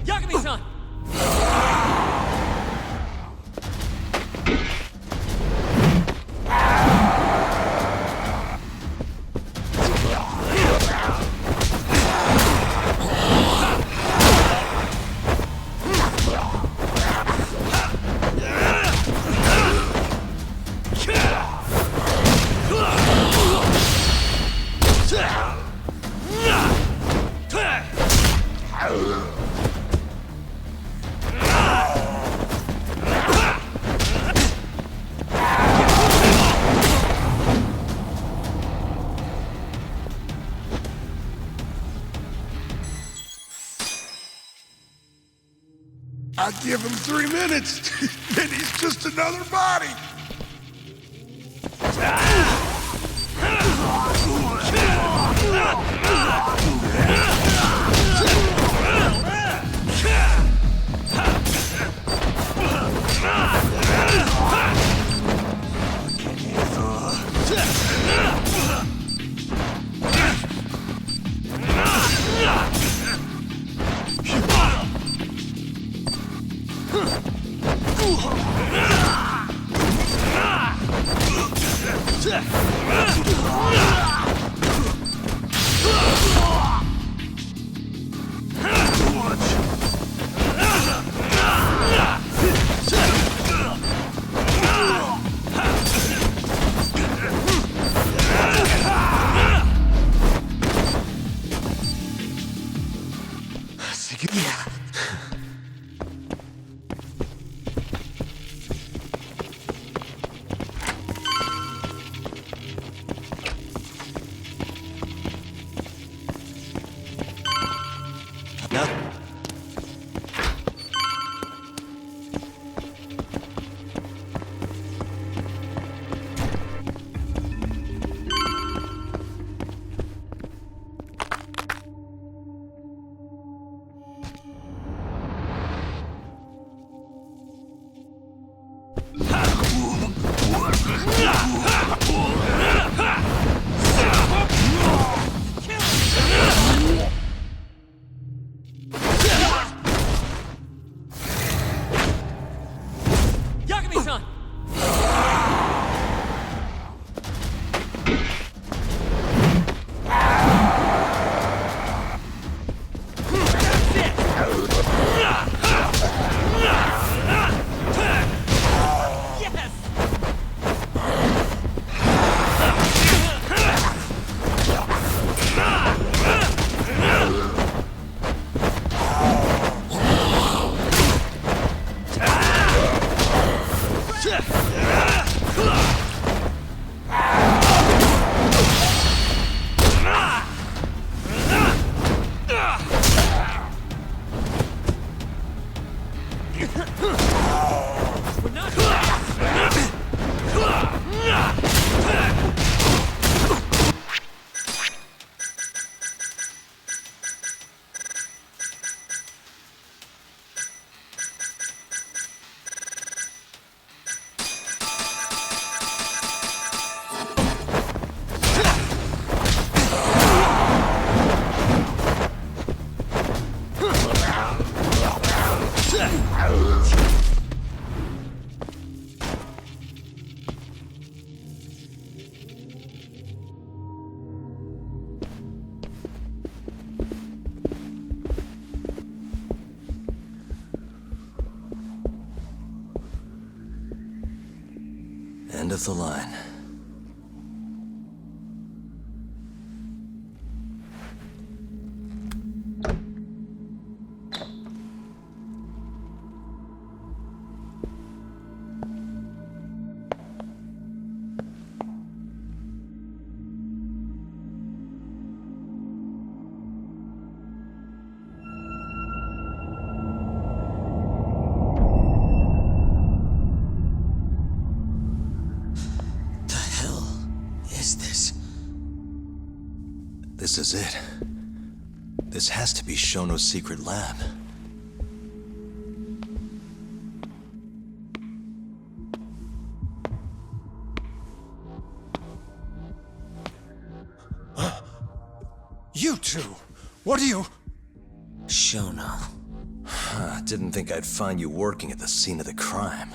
Yagami-san! I give him 3 minutes, then he's just another body. Yagami-san! End of the line. This is it. This has to be Shono's secret lab. You two! What are you... Shono. Didn't think I'd find you working at the scene of the crime.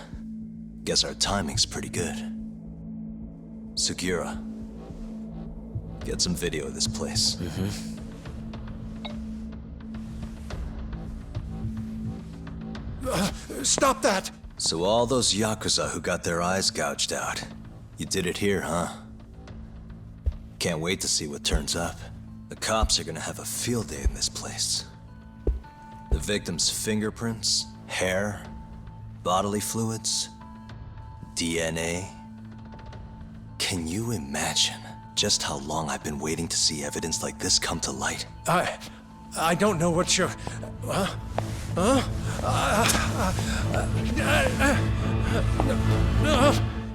Guess our timing's pretty good. Sugiura, get some video of this place. Stop that! So all those yakuza who got their eyes gouged out, you did it here, huh? Can't wait to see what turns up. The cops are gonna have a field day in this place. The victim's fingerprints, hair, bodily fluids, DNA. Can you imagine just how long I've been waiting to see evidence like this come to light? I don't know what you're...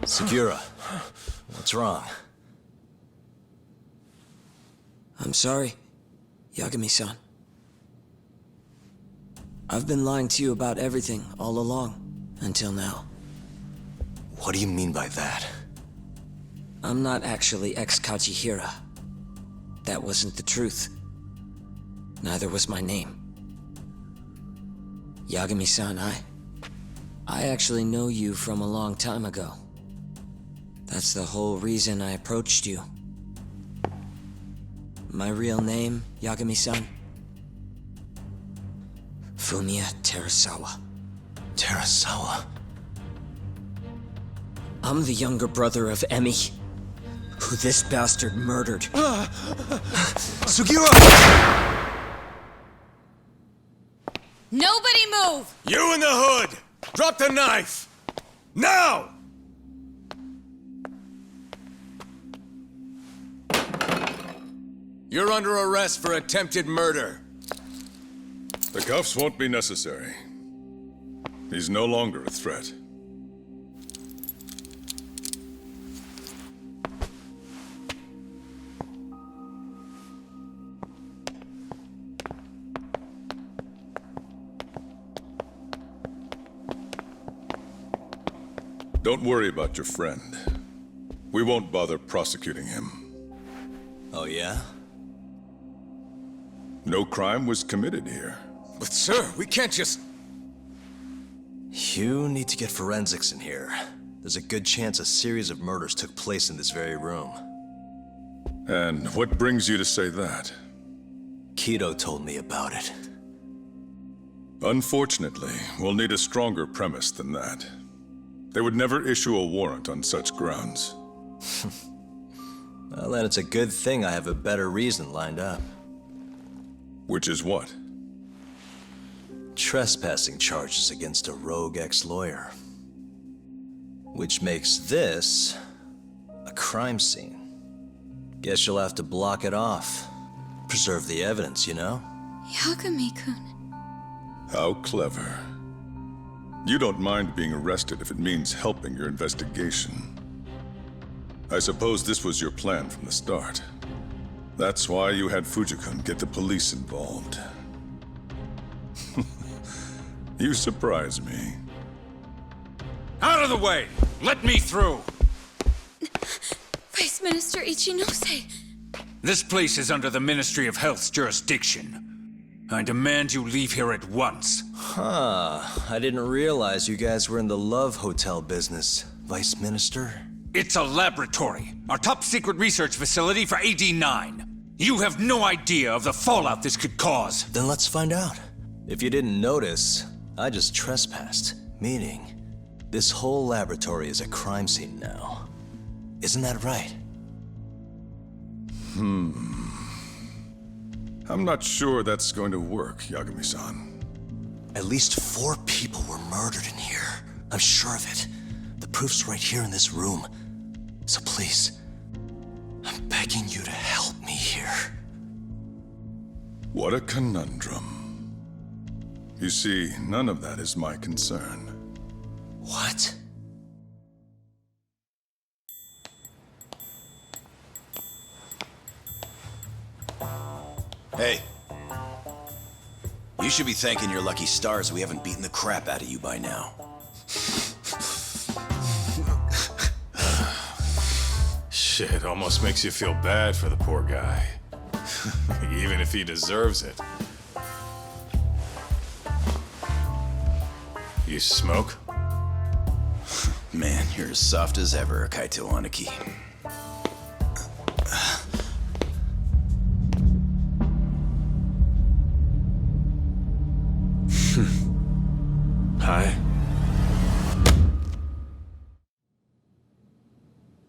Sugiura, what's wrong? I'm sorry, Yagami-san. I've been lying to you about everything all along, until now. What do you mean by that? I'm not actually ex-Kachihira. That wasn't the truth. Neither was my name. Yagami-san, I actually know you from a long time ago. That's the whole reason I approached you. My real name, Yagami-san? Fumiya Terasawa. Terasawa? I'm the younger brother of Emi, who this bastard murdered. Sugiura! Nobody move! You in the hood! Drop the knife! Now! You're under arrest for attempted murder. The cuffs won't be necessary. He's no longer a threat. Don't worry about your friend. We won't bother prosecuting him. Oh, yeah? No crime was committed here. But sir, we can't just... You need to get forensics in here. There's a good chance a series of murders took place in this very room. And what brings you to say that? Kido told me about it. Unfortunately, we'll need a stronger premise than that. They would never issue a warrant on such grounds. Well, then it's a good thing I have a better reason lined up. Which is what? Trespassing charges against a rogue ex-lawyer. Which makes this a crime scene. Guess you'll have to block it off. Preserve the evidence, you know? Yagami-kun. How clever. You don't mind being arrested if it means helping your investigation. I suppose this was your plan from the start. That's why you had Fujikun get the police involved. You surprise me. Out of the way! Let me through! Vice Minister Ichinose. This place is under the Ministry of Health's jurisdiction. I demand you leave here at once. Huh. I didn't realize you guys were in the love hotel business, Vice Minister. It's a laboratory, our top secret research facility for AD9. You have no idea of the fallout this could cause. Then let's find out. If you didn't notice, I just trespassed, meaning this whole laboratory is a crime scene now. Isn't that right? I'm not sure that's going to work, Yagami-san. At least 4 people were murdered in here. I'm sure of it. The proof's right here in this room. So please, I'm begging you to help me here. What a conundrum. You see, none of that is my concern. What? Hey. You should be thanking your lucky stars we haven't beaten the crap out of you by now. Shit, almost makes you feel bad for the poor guy. Even if he deserves it. You smoke? Man, you're as soft as ever, Kaito Aniki. Hi.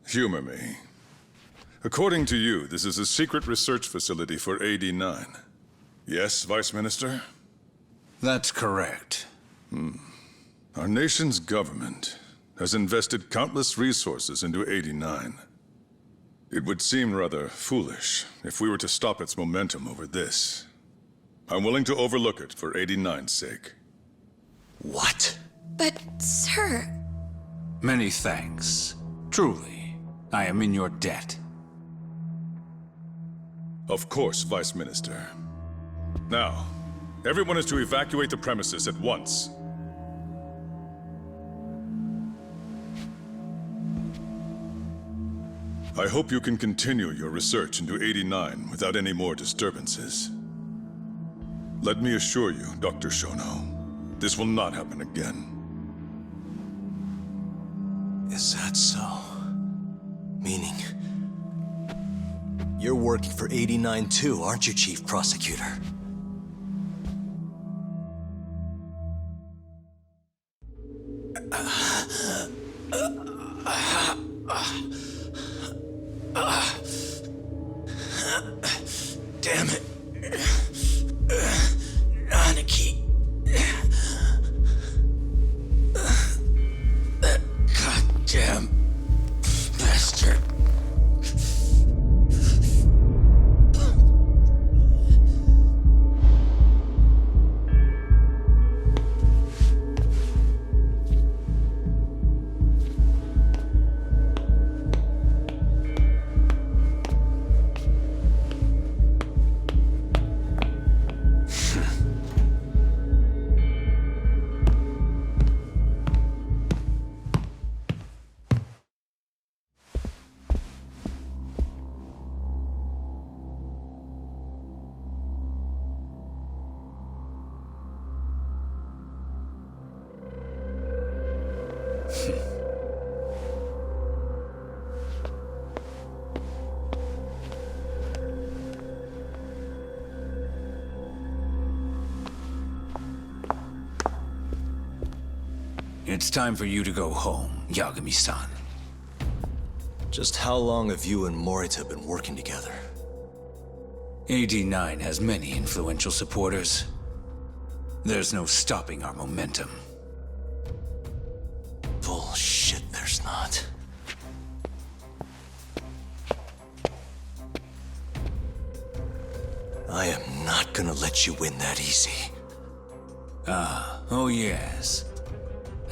Humor me. According to you, this is a secret research facility for AD9. Yes, Vice Minister? That's correct. Our nation's government has invested countless resources into 89. It would seem rather foolish if we were to stop its momentum over this. I'm willing to overlook it for 89's sake. What? But, sir... Many thanks. Truly, I am in your debt. Of course, Vice Minister. Now, everyone is to evacuate the premises at once. I hope you can continue your research into 89 without any more disturbances. Let me assure you, Dr. Shono, this will not happen again. Is that so? Meaning... you're working for 89 too, aren't you, Chief Prosecutor? Damn it. Aniki. That goddamn bastard. It's time for you to go home, Yagami-san. Just how long have you and Morita been working together? AD9 has many influential supporters. There's no stopping our momentum. Bullshit, there's not. I am not gonna let you win that easy. Oh yes.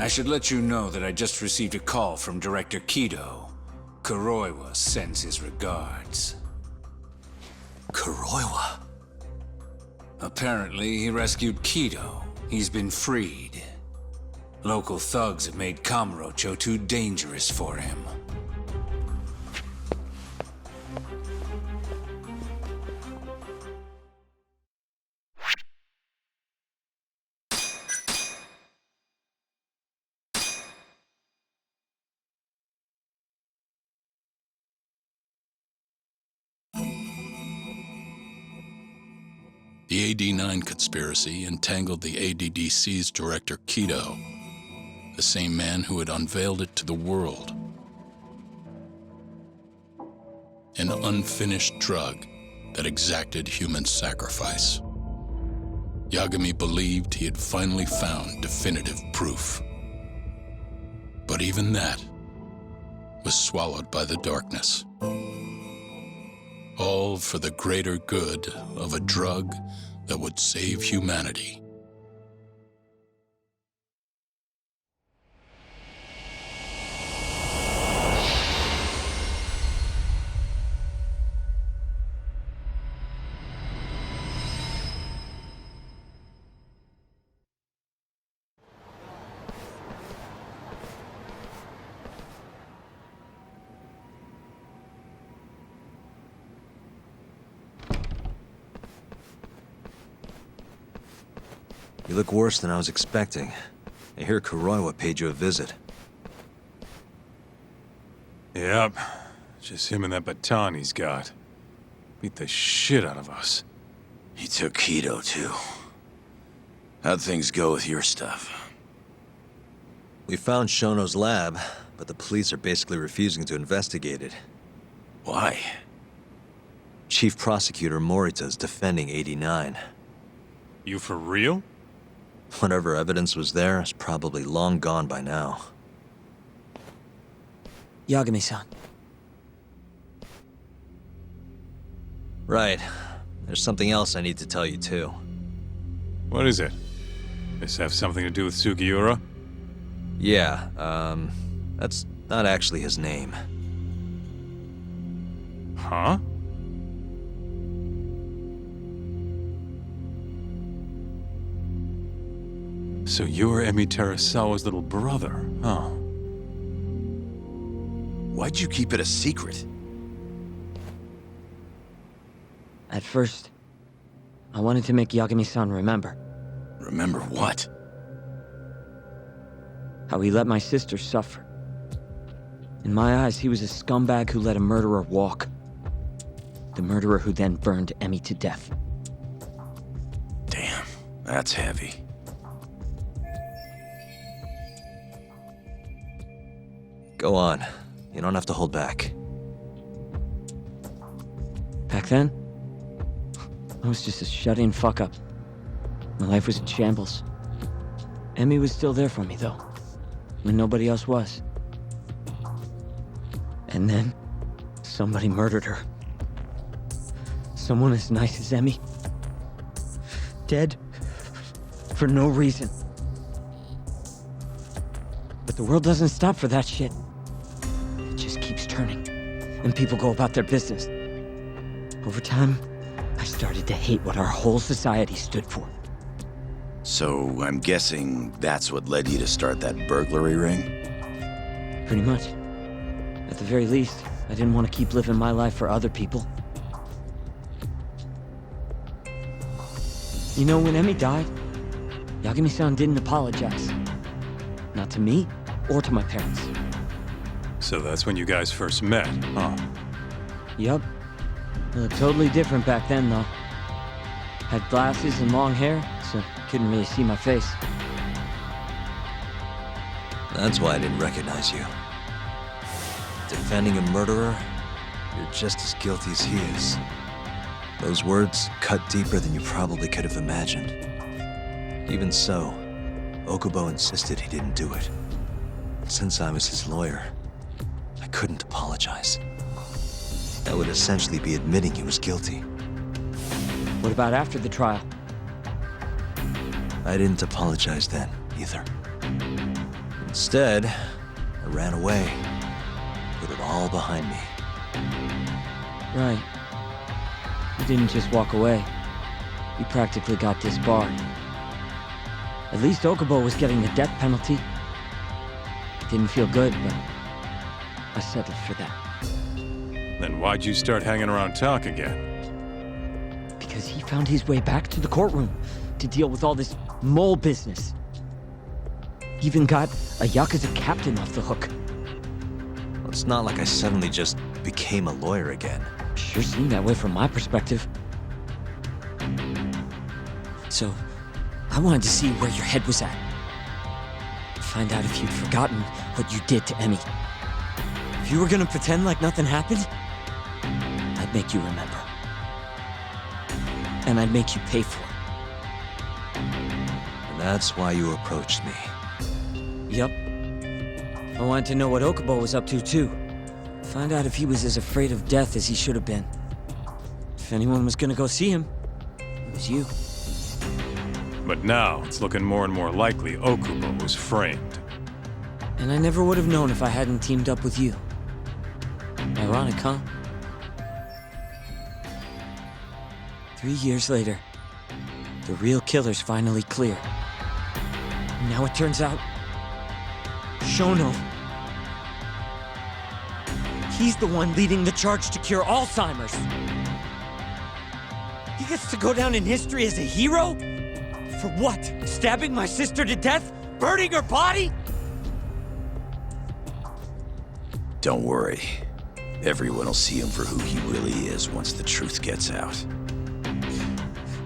I should let you know that I just received a call from Director Kido. Kuroiwa sends his regards. Kuroiwa? Apparently, he rescued Kido. He's been freed. Local thugs have made Kamurocho too dangerous for him. The AD9 conspiracy entangled the ADDC's director Kido, the same man who had unveiled it to the world. An unfinished drug that exacted human sacrifice. Yagami believed he had finally found definitive proof. But even that was swallowed by the darkness. All for the greater good of a drug that would save humanity. You look worse than I was expecting. I hear Kuroiwa paid you a visit. Yep. Just him and that baton he's got. Beat the shit out of us. He took Kido, too. How'd things go with your stuff? We found Shono's lab, but the police are basically refusing to investigate it. Why? Chief Prosecutor Morita is defending 89. You for real? Whatever evidence was there is probably long gone by now. Yagami-san. Right. There's something else I need to tell you, too. What is it? This have something to do with Sugiura? Yeah, that's not actually his name. Huh? So you're Emi Terasawa's little brother, huh? Why'd you keep it a secret? At first, I wanted to make Yagami-san remember. Remember what? How he let my sister suffer. In my eyes, he was a scumbag who let a murderer walk. The murderer who then burned Emmy to death. Damn, that's heavy. Go on. You don't have to hold back. Back then, I was just a shut-in fuck-up. My life was in shambles. Emmy was still there for me, though, when nobody else was. And then, somebody murdered her. Someone as nice as Emmy. Dead for no reason. But the world doesn't stop for that shit. It just keeps turning, and people go about their business. Over time, I started to hate what our whole society stood for. So, I'm guessing that's what led you to start that burglary ring? Pretty much. At the very least, I didn't want to keep living my life for other people. You know, when Emmy died, Yagami-san didn't apologize. Not to me, or to my parents. So that's when you guys first met, huh? Yup. It looked totally different back then, though. Had glasses and long hair, so couldn't really see my face. That's why I didn't recognize you. Defending a murderer, you're just as guilty as he is. Those words cut deeper than you probably could have imagined. Even so, Okubo insisted he didn't do it. Since I was his lawyer, I couldn't apologize. That would essentially be admitting he was guilty. What about after the trial? I didn't apologize then, either. Instead, I ran away. Put it all behind me. Right. You didn't just walk away. You practically got disbarred. At least Okubo was getting the death penalty. Didn't feel good, but I settled for that. Then why'd you start hanging around talk again? Because he found his way back to the courtroom to deal with all this mole business. Even got a yakuza captain off the hook. Well, it's not like I suddenly just became a lawyer again. Sure seemed that way from my perspective. So, I wanted to see where your head was at. Find out if you'd forgotten what you did to Emmy. If you were gonna pretend like nothing happened, I'd make you remember. And I'd make you pay for it. And that's why you approached me. Yup. I wanted to know what Okubo was up to, too. Find out if he was as afraid of death as he should have been. If anyone was gonna go see him, it was you. But now, it's looking more and more likely Okubo was framed. And I never would have known if I hadn't teamed up with you. Ironic, huh? 3 years later, the real killer's finally clear. And now it turns out, Shono, he's the one leading the charge to cure Alzheimer's. He gets to go down in history as a hero? For what? Stabbing my sister to death? Burning her body? Don't worry. Everyone will see him for who he really is once the truth gets out.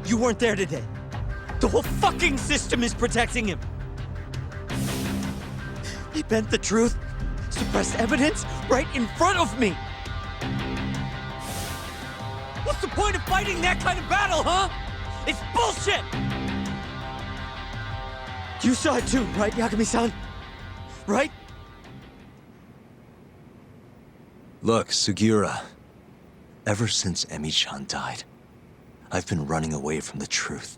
You weren't there today. The whole fucking system is protecting him. They bent the truth, suppressed evidence right in front of me. What's the point of fighting that kind of battle, huh? It's bullshit! You saw it too, right, Yagami-san? Right? Look, Sugiura. Ever since Emi-chan died, I've been running away from the truth.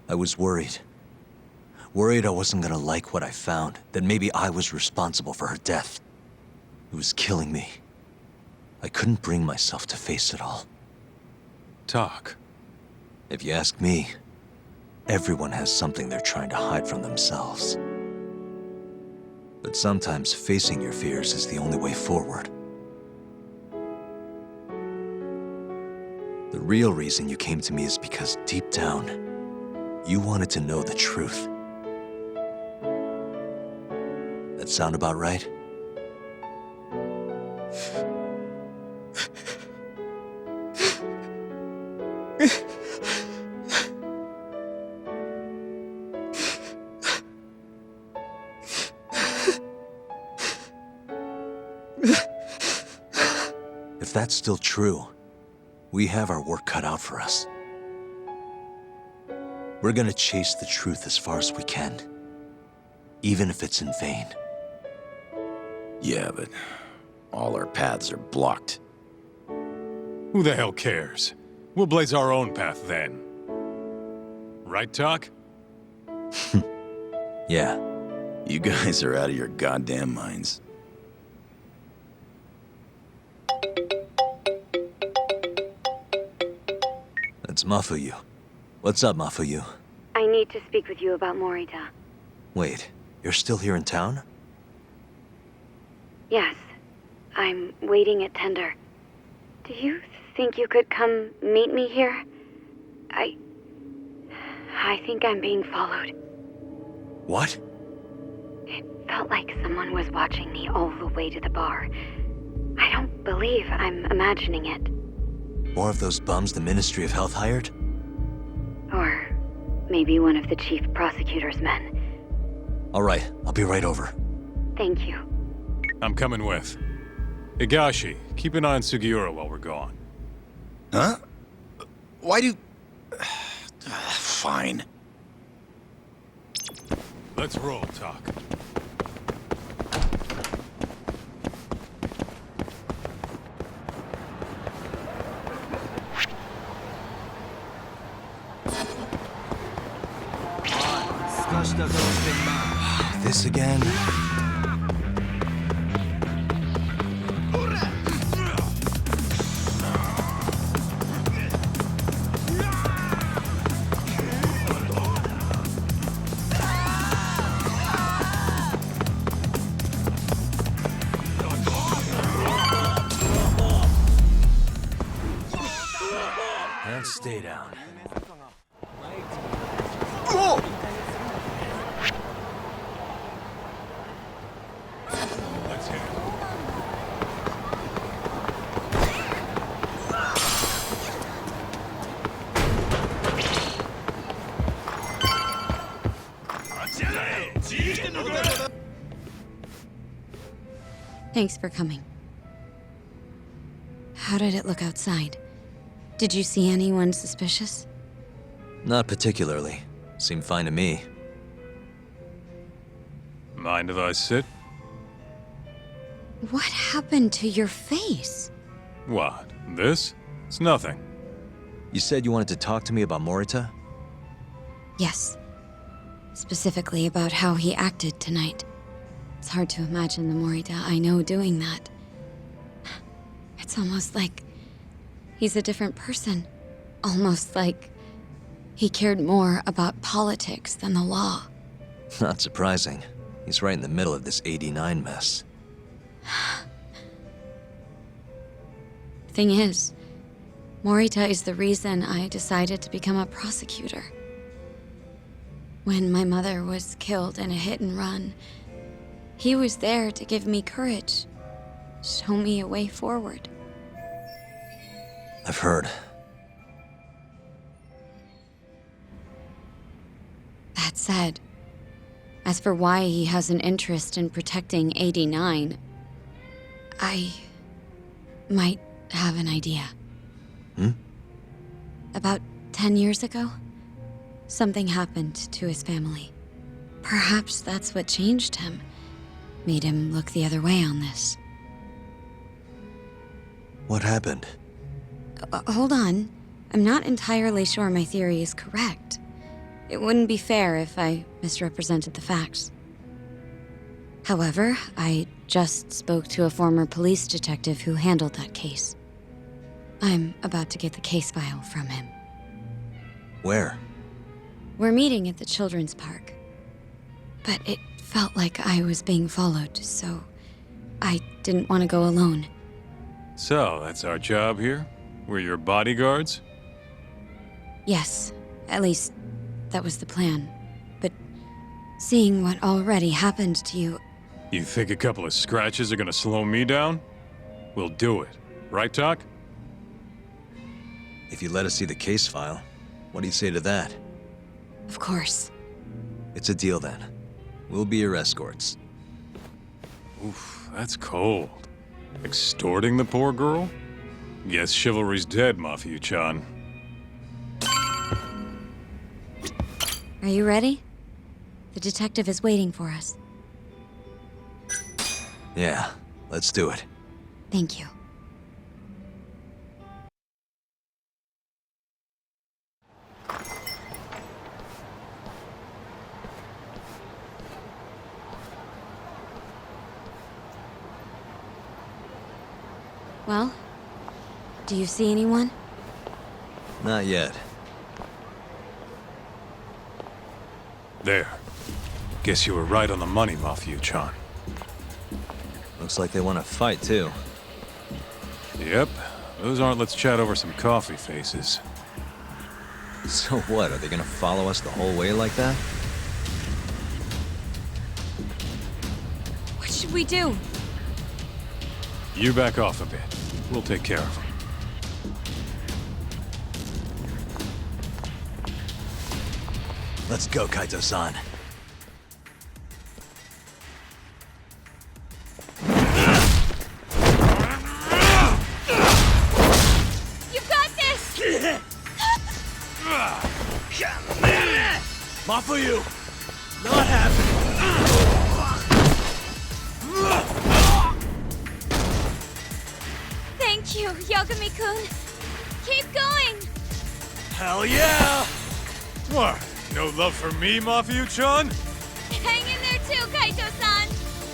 I was worried. Worried I wasn't gonna like what I found, that maybe I was responsible for her death. It was killing me. I couldn't bring myself to face it all. Talk. If you ask me, everyone has something they're trying to hide from themselves. But sometimes facing your fears is the only way forward. The real reason you came to me is because deep down, you wanted to know the truth. That sound about right? If that's still true, we have our work cut out for us. We're gonna chase the truth as far as we can, even if it's in vain. Yeah, but all our paths are blocked. Who the hell cares? We'll blaze our own path then. Right, Talk? Yeah. You guys are out of your goddamn minds. That's Mafuyu. What's up, Mafuyu? I need to speak with you about Morita. Wait, you're still here in town? Yes. I'm waiting at Tender. Do you think you could come meet me here? I think I'm being followed. What? It felt like someone was watching me all the way to the bar. I don't believe I'm imagining it. More of those bums the Ministry of Health hired? Or maybe one of the chief prosecutor's men. All right, I'll be right over. Thank you. I'm coming with. Higashi, keep an eye on Sugiura while we're gone. Huh? Why do... Fine. Let's roll, Talk. This again? And stay down. Let's hit it. Thanks for coming. How did it look outside? Did you see anyone suspicious? Not particularly. Seemed fine to me. Mind if I sit? What happened to your face? What? This? It's nothing. You said you wanted to talk to me about Morita? Yes. Specifically about how he acted tonight. It's hard to imagine the Morita I know doing that. It's almost like he's a different person. Almost like he cared more about politics than the law. Not surprising. He's right in the middle of this 89 mess. Thing is, Morita is the reason I decided to become a prosecutor. When my mother was killed in a hit and run, he was there to give me courage, show me a way forward. I've heard. That said, as for why he has an interest in protecting 89, I might have an idea. About 10 years ago, something happened to his family. Perhaps that's what changed him, made him look the other way on this. What happened? Hold on. I'm not entirely sure my theory is correct. It wouldn't be fair if I misrepresented the facts. However, I just spoke to a former police detective who handled that case. I'm about to get the case file from him. Where? We're meeting at the children's park. But it felt like I was being followed, so I didn't want to go alone. So, that's our job here? We're your bodyguards? Yes, at least that was the plan. But seeing what already happened to you, You think a couple of scratches are gonna slow me down? We'll do it. Right, Doc? If you let us see the case file, what do you say to that? of course. It's a deal then. We'll be your escorts. Oof, that's cold. Extorting the poor girl? Guess chivalry's dead, Mafia-chan. Are you ready? The detective is waiting for us. Yeah, let's do it. Thank you. Well, do you see anyone? Not yet. There. Guess you were right on the money, Mafia-chan. Looks like they want to fight, too. Yep. Those aren't let's chat over some coffee faces. So what, are they gonna follow us the whole way like that? What should we do? You back off a bit. We'll take care of them. Let's go, Kaito-san. You got this! Mafuyu! Not happening! Thank you, Yagami-kun. Keep going! Hell yeah! What? No love for me, Mafia-chan? Hang in there too, Kaito-san!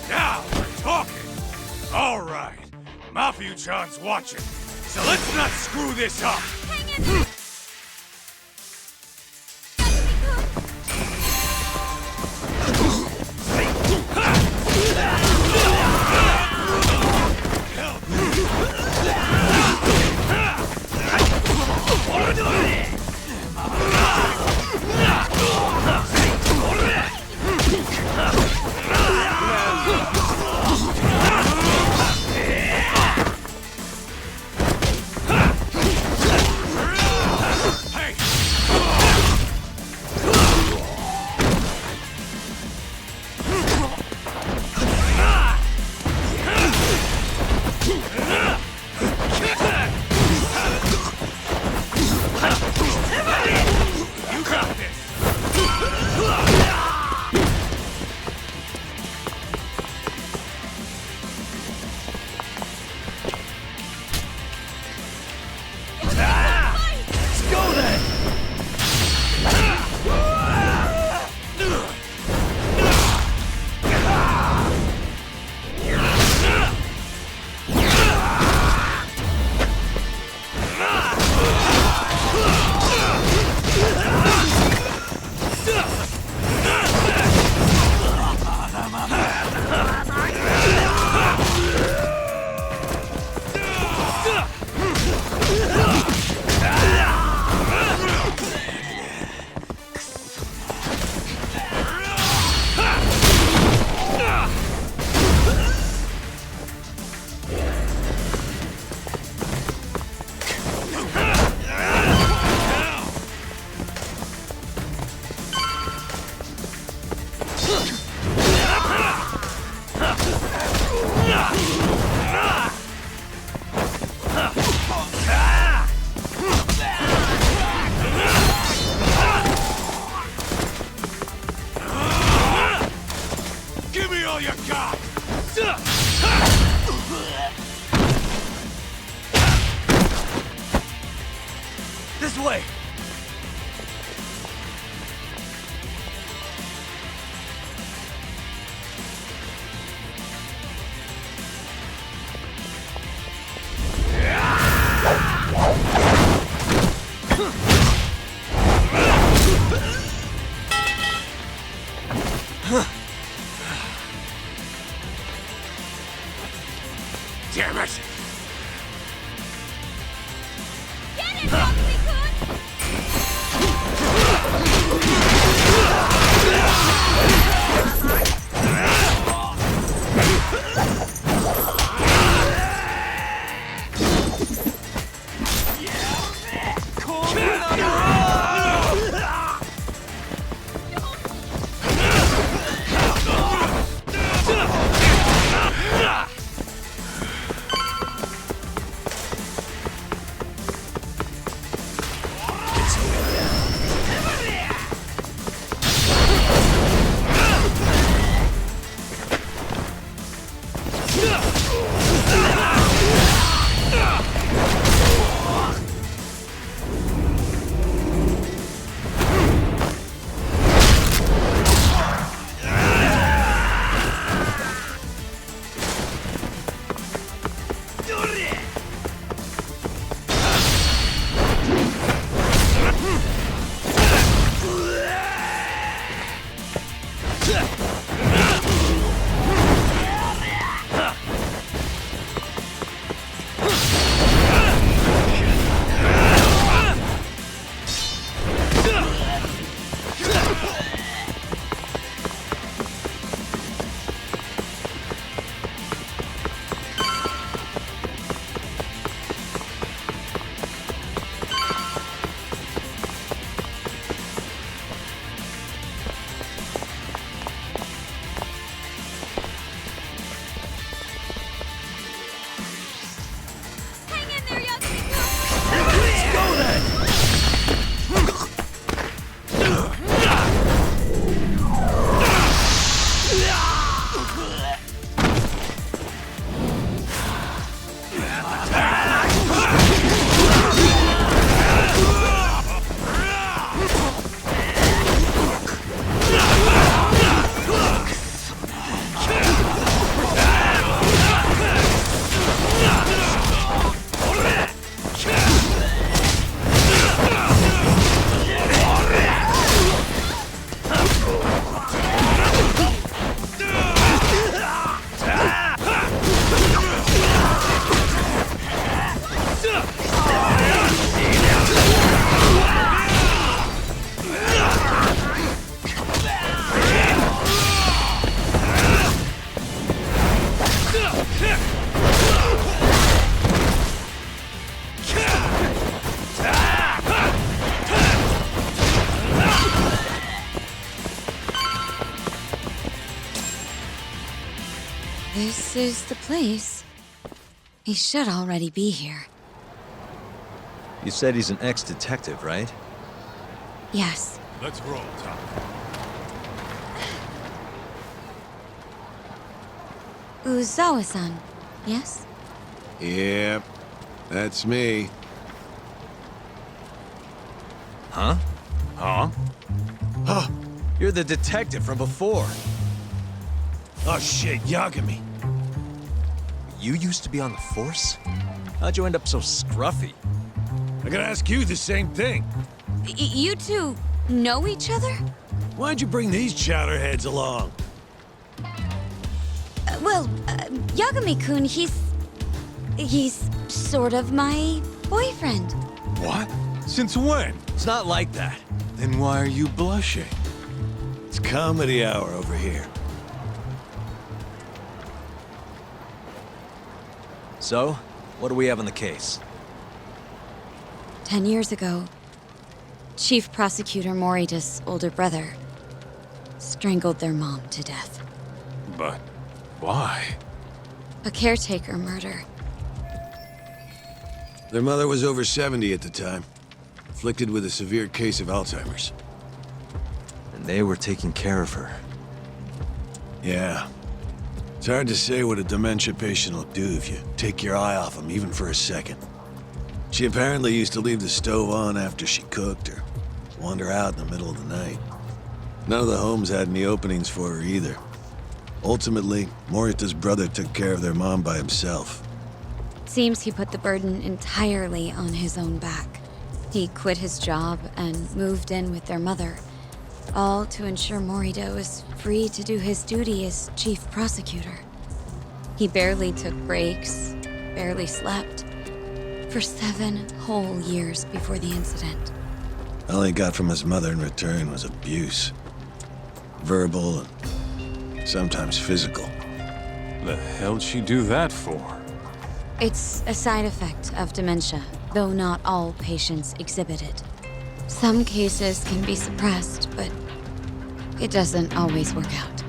Now we're talking! Alright, Mafia-chan's watching, so let's not screw this up! Hang in there! Yagami-kun! Give me all you got! This way! Damn it! Get it, Yagami-kun! This is the place. He should already be here. You said he's an ex-detective, right? Yes. Let's roll, Tom. Uzawa-san, yes? Yep, that's me. Huh? Huh? Huh? You're the detective from before. Oh shit, Yagami. You used to be on the force? How'd you end up so scruffy? I gotta ask you the same thing. You two know each other? Why'd you bring these chowderheads along? Yagami-kun, he's sort of my boyfriend. What? Since when? It's not like that. Then why are you blushing? It's comedy hour over here. So, what do we have on the case? 10 years ago, Chief Prosecutor Morita's older brother strangled their mom to death. But why? A caretaker murder. Their mother was over 70 at the time, afflicted with a severe case of Alzheimer's. And they were taking care of her. Yeah. It's hard to say what a dementia patient will do if you take your eye off them, even for a second. She apparently used to leave the stove on after she cooked, or wander out in the middle of the night. None of the homes had any openings for her either. Ultimately, Morita's brother took care of their mom by himself. Seems he put the burden entirely on his own back. He quit his job and moved in with their mother, all to ensure Morita was free to do his duty as chief prosecutor. He barely took breaks, barely slept, for 7 whole years before the incident. All he got from his mother in return was abuse. Verbal and sometimes physical. The hell'd she do that for? It's a side effect of dementia, though not all patients exhibit it. Some cases can be suppressed, but it doesn't always work out.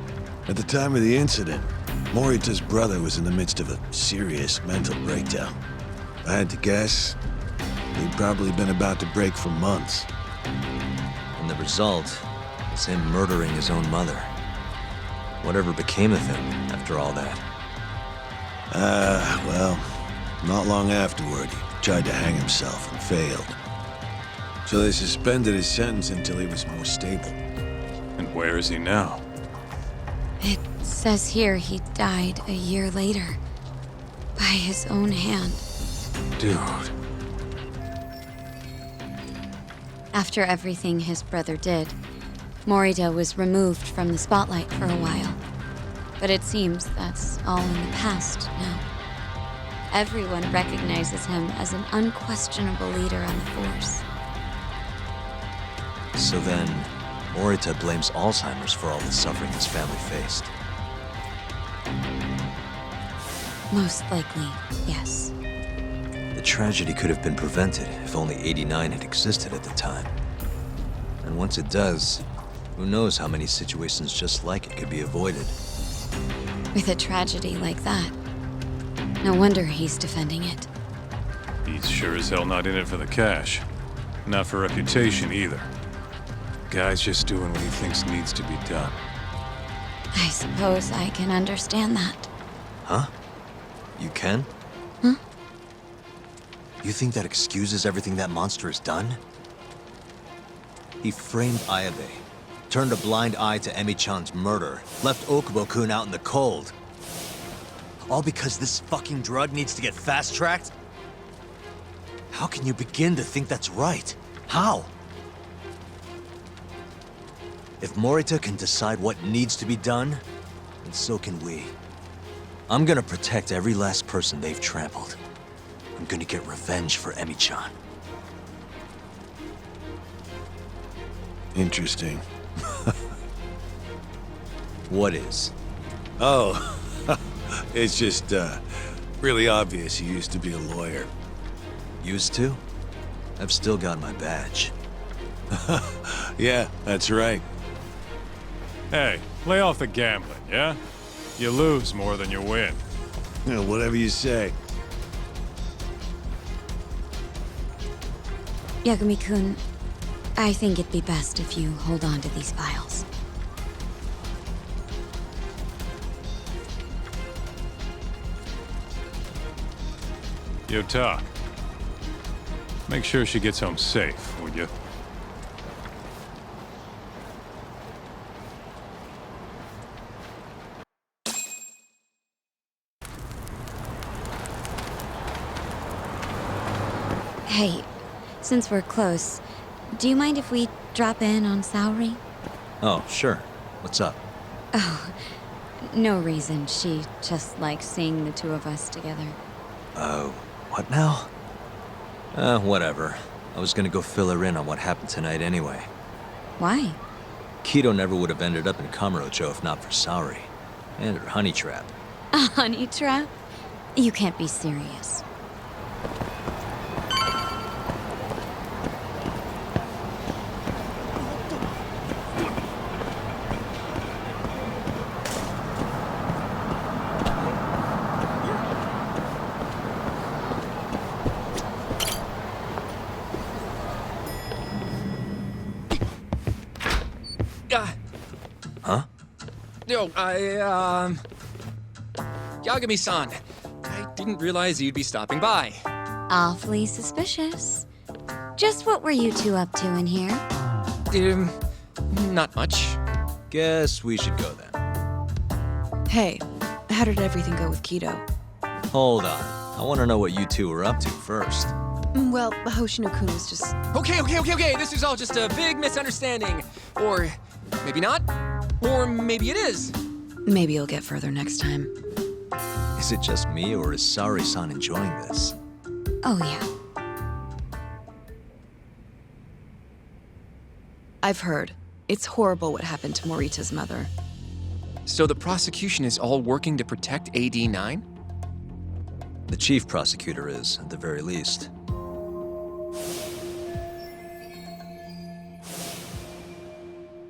At the time of the incident, Morita's brother was in the midst of a serious mental breakdown. If I had to guess, he'd probably been about to break for months. And the result is him murdering his own mother. Whatever became of him after all that? Well, not long afterward, he tried to hang himself and failed. So they suspended his sentence until he was more stable. And where is he now? It says here he died a year later. By his own hand. Dude. After everything his brother did, Morita was removed from the spotlight for a while. But it seems that's all in the past now. Everyone recognizes him as an unquestionable leader on the force. So then, Morita blames Alzheimer's for all the suffering his family faced. Most likely, yes. The tragedy could have been prevented if only 89 had existed at the time. And once it does, who knows how many situations just like it could be avoided. With a tragedy like that, no wonder he's defending it. He's sure as hell not in it for the cash. Not for reputation either. Guy's just doing what he thinks needs to be done. I suppose I can understand that. Huh? You can? Huh? You think that excuses everything that monster has done? He framed Ayabe, turned a blind eye to Emi-chan's murder, left Okubo-kun out in the cold. All because this fucking drug needs to get fast-tracked? How can you begin to think that's right? How? If Morita can decide what needs to be done, then so can we. I'm gonna protect every last person they've trampled. I'm gonna get revenge for Emi-chan. Interesting. What is? Oh, it's just, really obvious he used to be a lawyer. Used to? I've still got my badge. Yeah, that's right. Hey, lay off the gambling, yeah? You lose more than you win. You know, whatever you say. Yagami-kun, I think it'd be best if you hold on to these files. Yo, Tak. Make sure she gets home safe, would you? Hey, since we're close, do you mind if we drop in on Saori? Oh, sure. What's up? Oh, no reason. She just likes seeing the two of us together. Oh, what now? Whatever. I was gonna go fill her in on what happened tonight anyway. Why? Kido never would have ended up in Kamurocho if not for Saori. And her honey trap. A honey trap? You can't be serious. Huh? Yo, Yagami-san. I didn't realize you'd be stopping by. Awfully suspicious. Just what were you two up to in here? Not much. Guess we should go then. Hey, how did everything go with Kido? Hold on. I want to know what you two were up to first. Well, Hoshino-kun was just... Okay. This is all just a big misunderstanding. Or maybe not. Or maybe it is. Maybe you'll get further next time. Is it just me, or is Saori-san enjoying this? Oh, yeah. I've heard. It's horrible what happened to Morita's mother. So the prosecution is all working to protect AD-9? The chief prosecutor is, at the very least.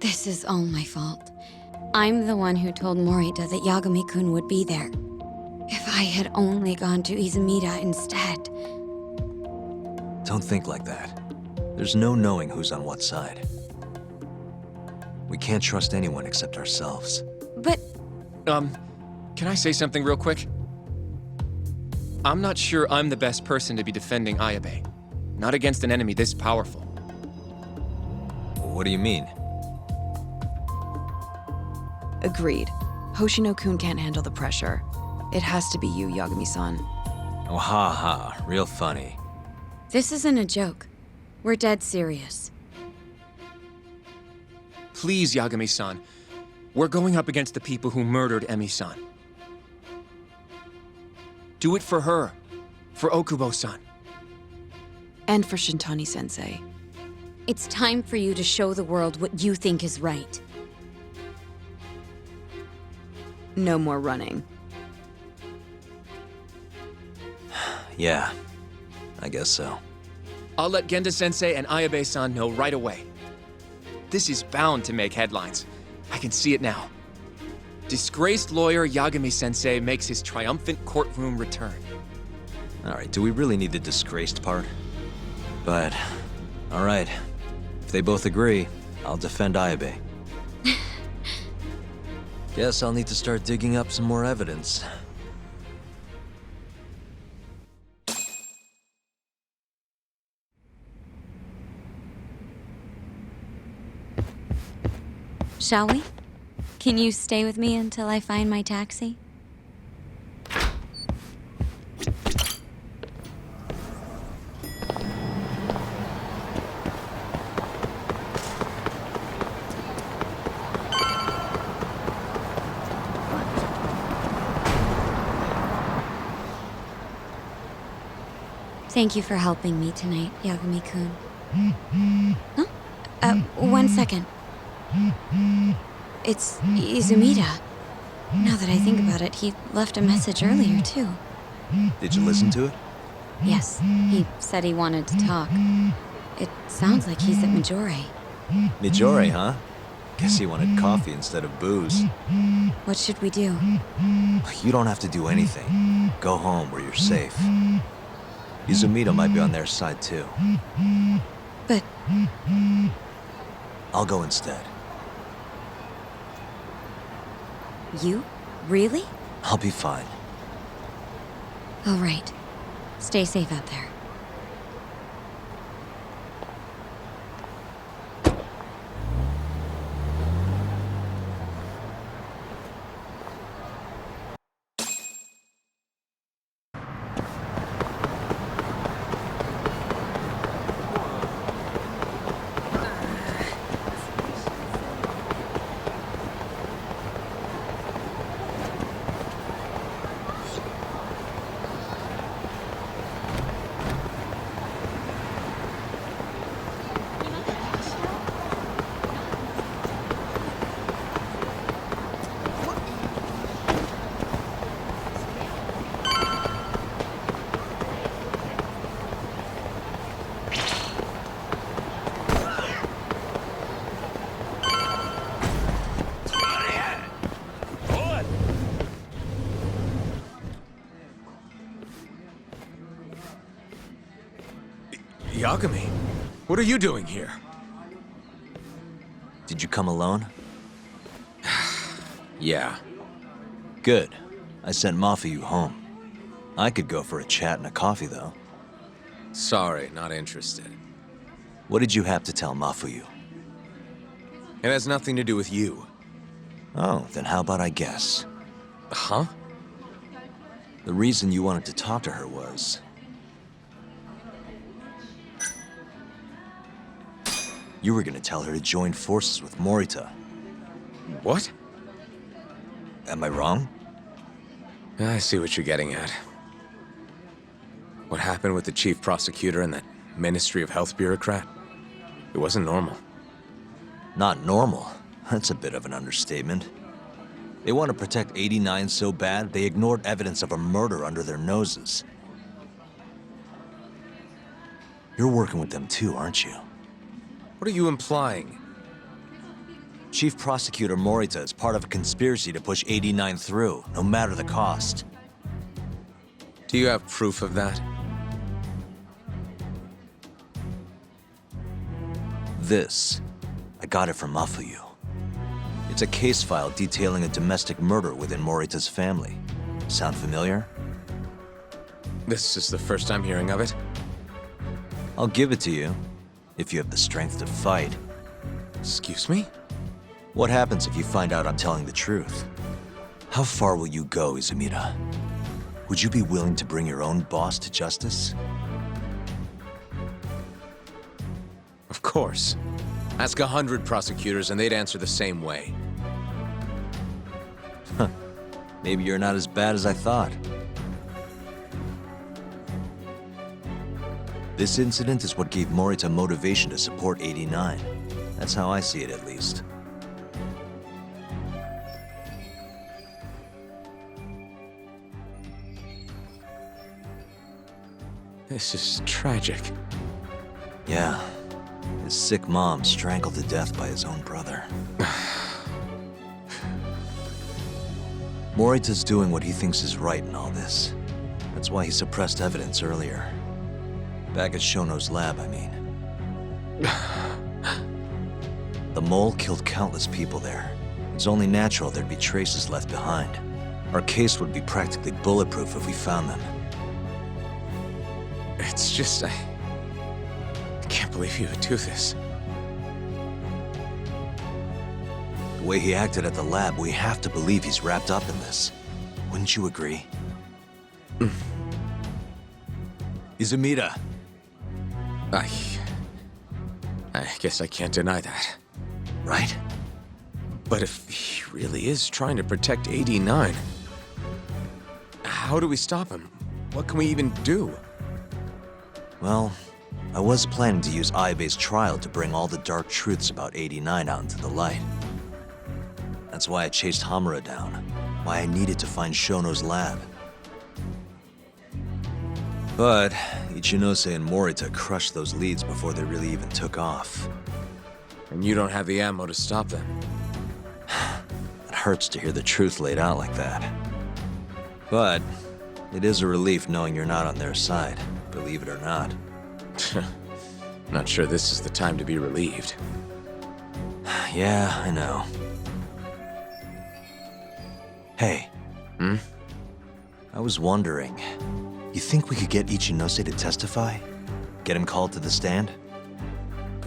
This is all my fault. I'm the one who told Morita that Yagami-kun would be there. If I had only gone to Izumida instead. Don't think like that. There's no knowing who's on what side. We can't trust anyone except ourselves. But... Can I say something real quick? I'm not sure I'm the best person to be defending Ayabe. Not against an enemy this powerful. What do you mean? Agreed. Hoshino-kun can't handle the pressure. It has to be you, Yagami-san. Oh, ha ha. Real funny. this isn't a joke. We're dead serious. Please, Yagami-san. We're going up against the people who murdered Emi-san. Do it for her. For Okubo-san. And for Shintani-sensei. It's time for you to show the world what you think is right. No more running. Yeah, I guess so. I'll let Genda-sensei and Ayabe-san know right away. This is bound to make headlines. I can see it now. Disgraced lawyer Yagami-sensei makes his triumphant courtroom return. All right, do we really need the disgraced part? But, all right. If they both agree, I'll defend Ayabe. Guess I'll need to start digging up some more evidence. Shall we? Can you stay with me until I find my taxi? Thank you for helping me tonight, Yagami-kun. Huh? One second. It's Izumida. Now that I think about it, he left a message earlier, too. Did you listen to it? Yes, he said he wanted to talk. It sounds like he's at Majore. Mijore, huh? Guess he wanted coffee instead of booze. What should we do? You don't have to do anything. Go home where you're safe. Izumida might be on their side, too. But... I'll go instead. You? Really? I'll be fine. All right. Stay safe out there. Yagami, what are you doing here? Did you come alone? Yeah. Good. I sent Mafuyu home. I could go for a chat and a coffee, though. Sorry, not interested. What did you have to tell Mafuyu? It has nothing to do with you. Oh, then how about I guess? Huh? The reason you wanted to talk to her was... you were gonna tell her to join forces with Morita. What? Am I wrong? I see what you're getting at. What happened with the chief prosecutor and that Ministry of Health bureaucrat? It wasn't normal. Not normal. That's a bit of an understatement. They want to protect 89 so bad, they ignored evidence of a murder under their noses. You're working with them too, aren't you? What are you implying? Chief Prosecutor Morita is part of a conspiracy to push 89 through, no matter the cost. Do you have proof of that? This, I got it from Mafuyu. It's a case file detailing a domestic murder within Morita's family. Sound familiar? This is the first I'm hearing of it. I'll give it to you, if you have the strength to fight. Excuse me? What happens if you find out I'm telling the truth? How far will you go, Izumida? Would you be willing to bring your own boss to justice? Of course. Ask 100 prosecutors and they'd answer the same way. Maybe you're not as bad as I thought. This incident is what gave Morita motivation to support 89. That's how I see it, at least. This is tragic. Yeah. His sick mom strangled to death by his own brother. Morita's doing what he thinks is right in all this. That's why he suppressed evidence earlier. Back at Shono's lab, I mean. The mole killed countless people there. It's only natural there'd be traces left behind. Our case would be practically bulletproof if we found them. It's just, I can't believe you would do this. The way he acted at the lab, we have to believe he's wrapped up in this. Wouldn't you agree? Izumida. I guess I can't deny that. Right? But if he really is trying to protect 89, how do we stop him? What can we even do? Well, I was planning to use Aibe's trial to bring all the dark truths about 89 out into the light. That's why I chased Hamura down, why I needed to find Shono's lab. But Ichinose and Morita crushed those leads before they really even took off. And you don't have the ammo to stop them. It hurts to hear the truth laid out like that. But it is a relief knowing you're not on their side, believe it or not. Not sure this is the time to be relieved. Yeah, I know. Hey. I was wondering, you think we could get Ichinose to testify? Get him called to the stand?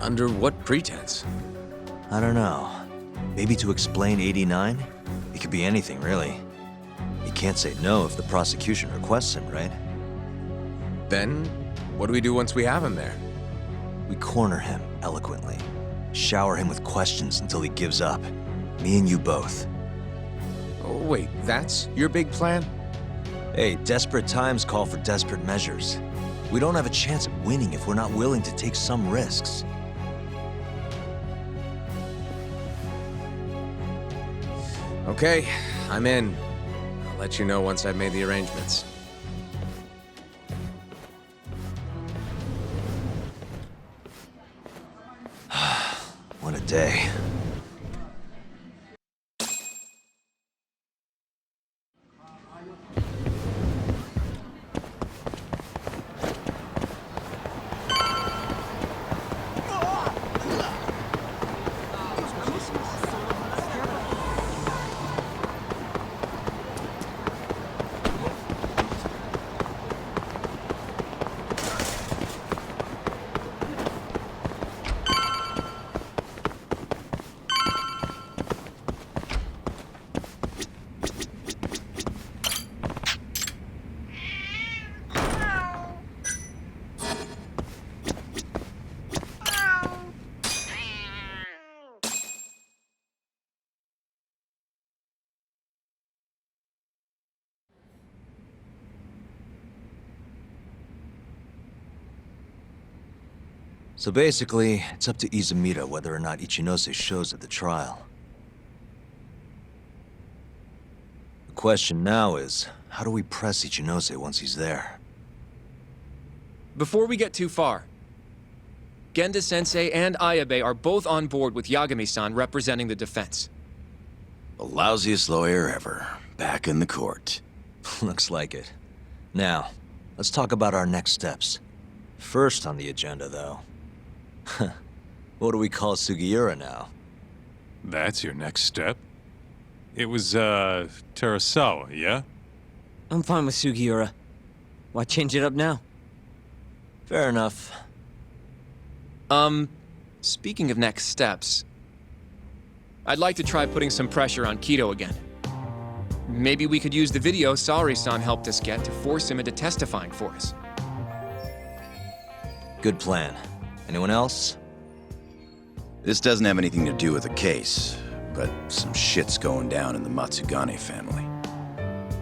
Under what pretense? I don't know. Maybe to explain 89? It could be anything, really. He can't say no if the prosecution requests him, right? Then, what do we do once we have him there? We corner him eloquently. Shower him with questions until he gives up. Me and you both. Oh, wait, that's your big plan? Hey, desperate times call for desperate measures. We don't have a chance of winning if we're not willing to take some risks. Okay, I'm in. I'll let you know once I've made the arrangements. What a day. So basically, it's up to Izumida whether or not Ichinose shows at the trial. question now is, how do we press Ichinose once he's there? Before we get too far, Genda-sensei and Ayabe are both on board with Yagami-san representing the defense. The lousiest lawyer ever. Back in the court. Looks like it. Now, let's talk about our next steps. First on the agenda, though. What do we call Sugiura now? That's your next step? It was, Terasawa, yeah? I'm fine with Sugiura. Why change it up now? Fair enough. Speaking of next steps, I'd like to try putting some pressure on Kido again. Maybe we could use the video Saori-san helped us get to force him into testifying for us. Good plan. Anyone else? This doesn't have anything to do with the case, but some shit's going down in the Matsugane family.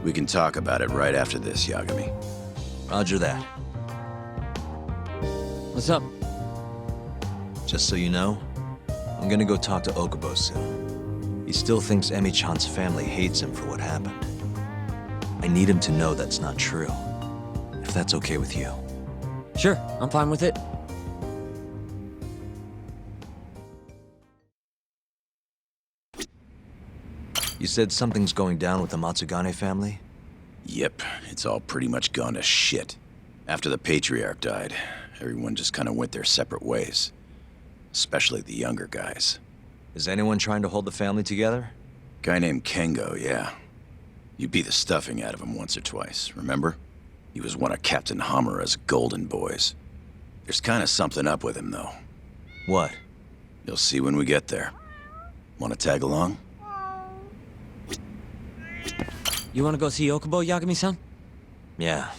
We can talk about it right after this, Yagami. Roger that. What's up? Just so you know, I'm gonna go talk to Okubo soon. He still thinks Emi-chan's family hates him for what happened. I need him to know that's not true. If that's okay with you. Sure, I'm fine with it. You said something's going down with the Matsugane family? Yep, it's all pretty much gone to shit. After the Patriarch died, everyone just kind of went their separate ways. Especially the younger guys. Is anyone trying to hold the family together? Guy named Kengo, yeah. You beat the stuffing out of him once or twice, remember? He was one of Captain Hamura's golden boys. There's kind of something up with him, though. What? You'll see when we get there. Want to tag along? You want to go see Okubo, Yagami-san? Yeah.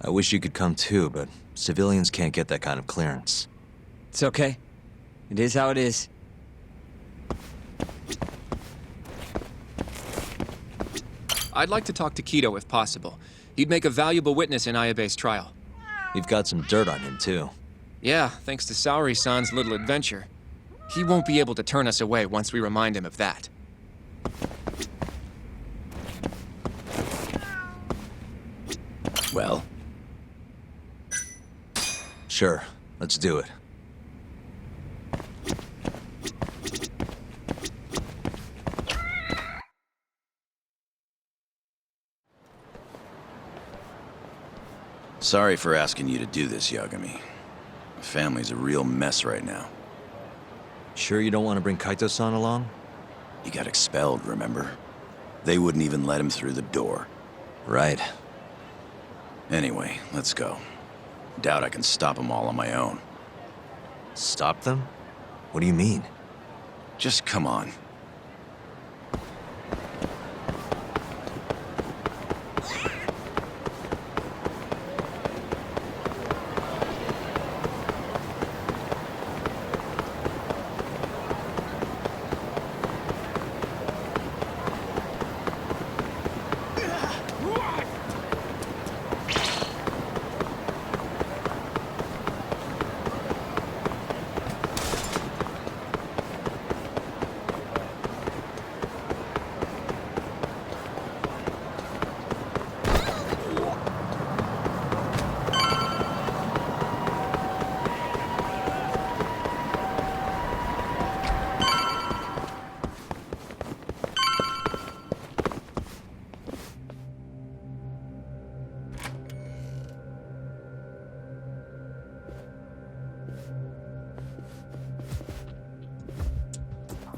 I wish you could come too, but civilians can't get that kind of clearance. It's okay. It is how it is. I'd like to talk to Kido if possible. He'd make a valuable witness in Ayabe's trial. We've got some dirt on him too. Yeah, thanks to Saori-san's little adventure. He won't be able to turn us away once we remind him of that. Well? Sure, let's do it. Sorry for asking you to do this, Yagami. The family's a real mess right now. Sure you don't want to bring Kaito-san along? He got expelled, remember? They wouldn't even let him through the door. Right. Anyway, let's go. Doubt I can stop them all on my own. Stop them? What do you mean? Just come on.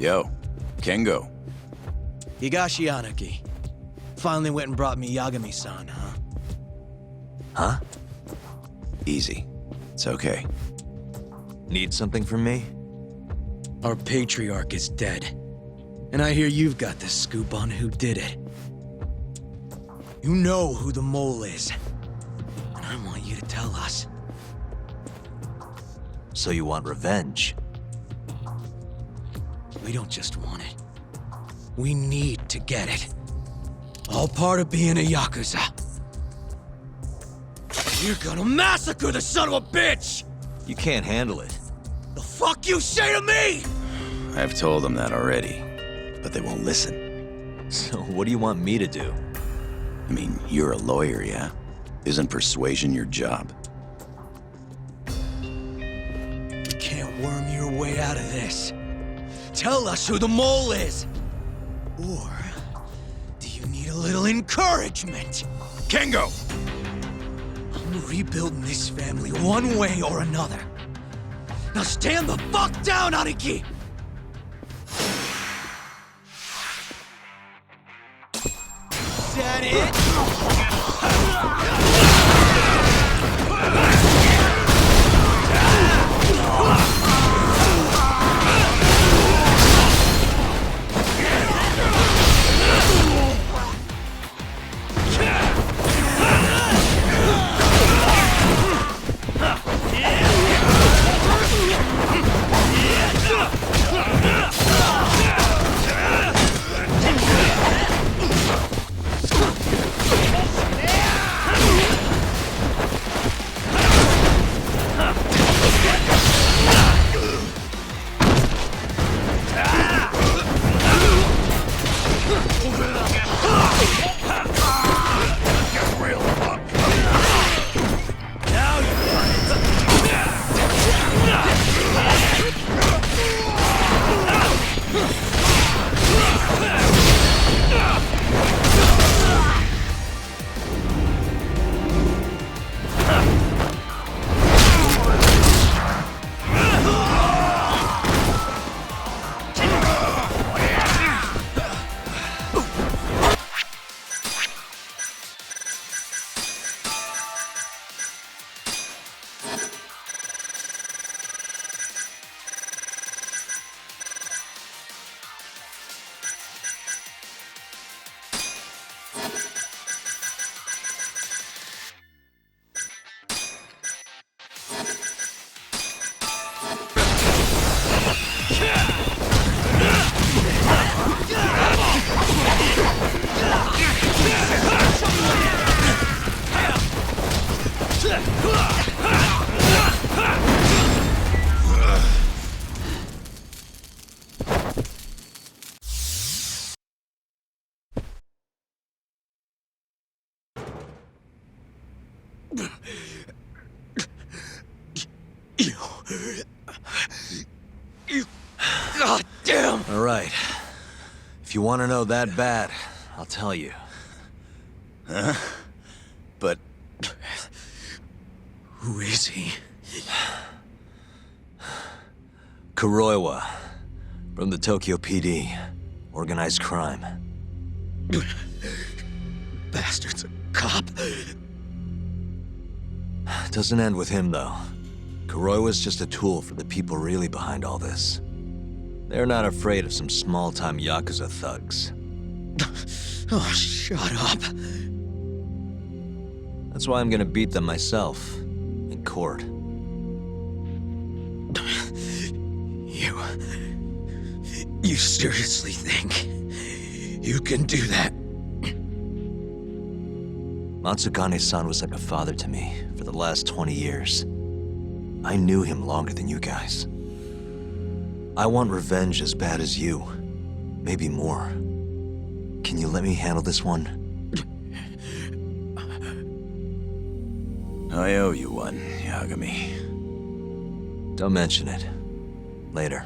Yo, Kengo. Higashi Anaki. Finally went and brought me Yagami-san, huh? Huh? Easy. It's okay. Need something from me? Our Patriarch is dead. And I hear you've got the scoop on who did it. You know who the mole is. And I want you to tell us. So you want revenge? We don't just want it. We need to get it. All part of being a yakuza. You're gonna massacre the son of a bitch! You can't handle it. The fuck you say to me?! I've told them that already, but they won't listen. So what do you want me to do? I mean, you're a lawyer, yeah? Isn't persuasion your job? You can't worm your way out of this. Tell us who the mole is! Or do you need a little encouragement? Kengo! I'm rebuilding this family one way or another. Now stand the fuck down, Aniki! Is that God damn! All right. If you want to know that bad, I'll tell you. Huh? But... Who is he? Kuroiwa, from the Tokyo PD. Organized crime. Bastard's a cop. Doesn't end with him, though. Kuroiwa's just a tool for the people really behind all this. They're not afraid of some small-time yakuza thugs. Oh, shut up. That's why I'm gonna beat them myself. In court. You seriously think you can do that? Matsugane-san was like a father to me for the last 20 years. I knew him longer than you guys. I want revenge as bad as you. Maybe more. Can you let me handle this one? I owe you one, Yagami. Don't mention it. Later.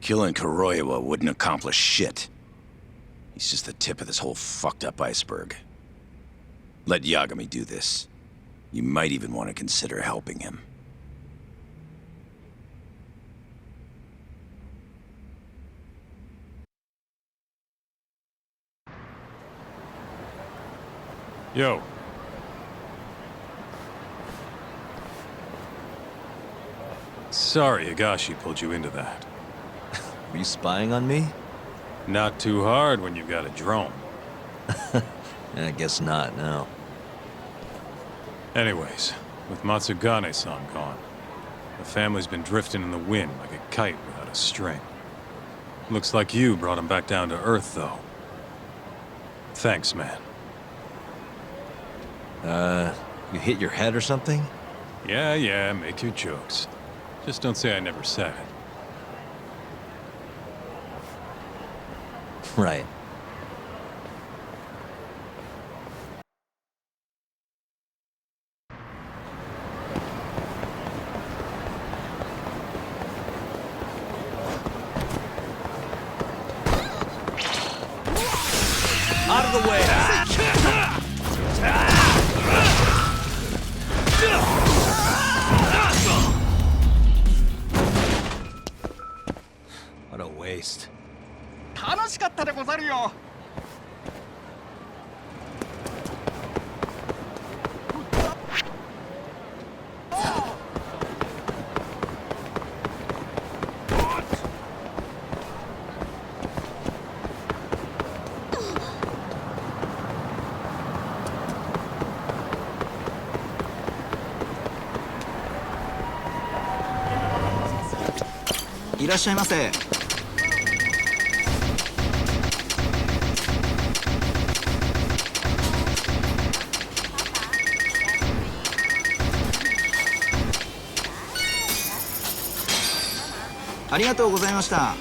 Killing Kuroiwa wouldn't accomplish shit. He's just the tip of this whole fucked up iceberg. Let Yagami do this. You might even want to consider helping him. Yo. Sorry Higashi pulled you into that. Were you spying on me? Not too hard when you've got a drone. I guess not, no. Anyways, with Matsugane-san gone, the family's been drifting in the wind like a kite without a string. Looks like you brought him back down to Earth, though. Thanks, man. You hit your head or something? Yeah, make your jokes. Just don't say I never said it. Right. Out of the way! What a waste. 楽しかったでござるよ。いらっしゃいませ。ありがとうございました。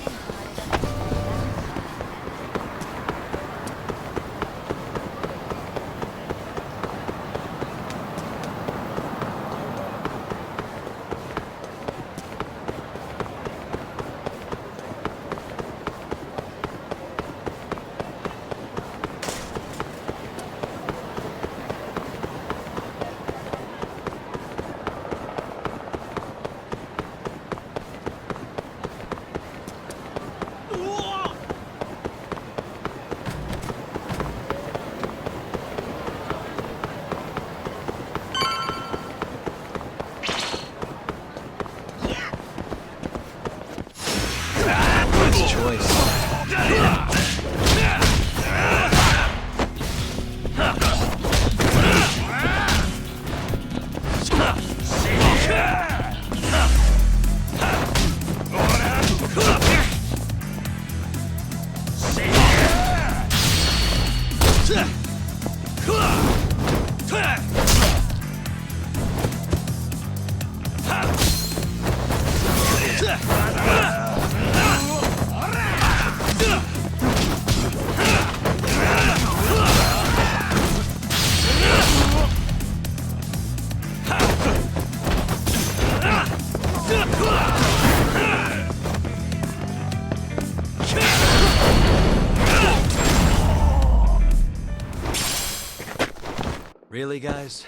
Really, guys?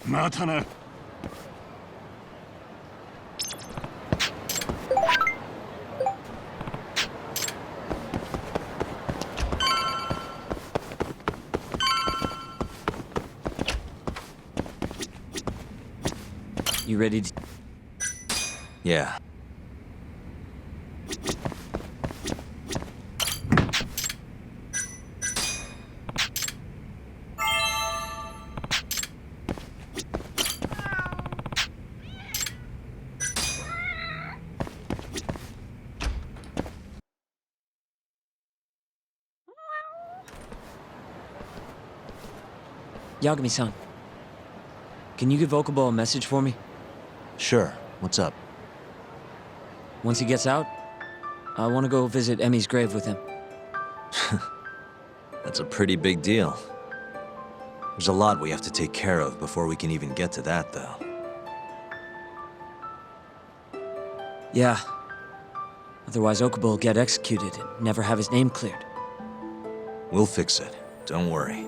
またな。You ready to... Yeah. Yagami-san, can you give Okubo a message for me? Sure. What's up? Once he gets out, I want to go visit Emi's grave with him. That's a pretty big deal. There's a lot we have to take care of before we can even get to that, though. Yeah. Otherwise, Okubo will get executed and never have his name cleared. We'll fix it. Don't worry.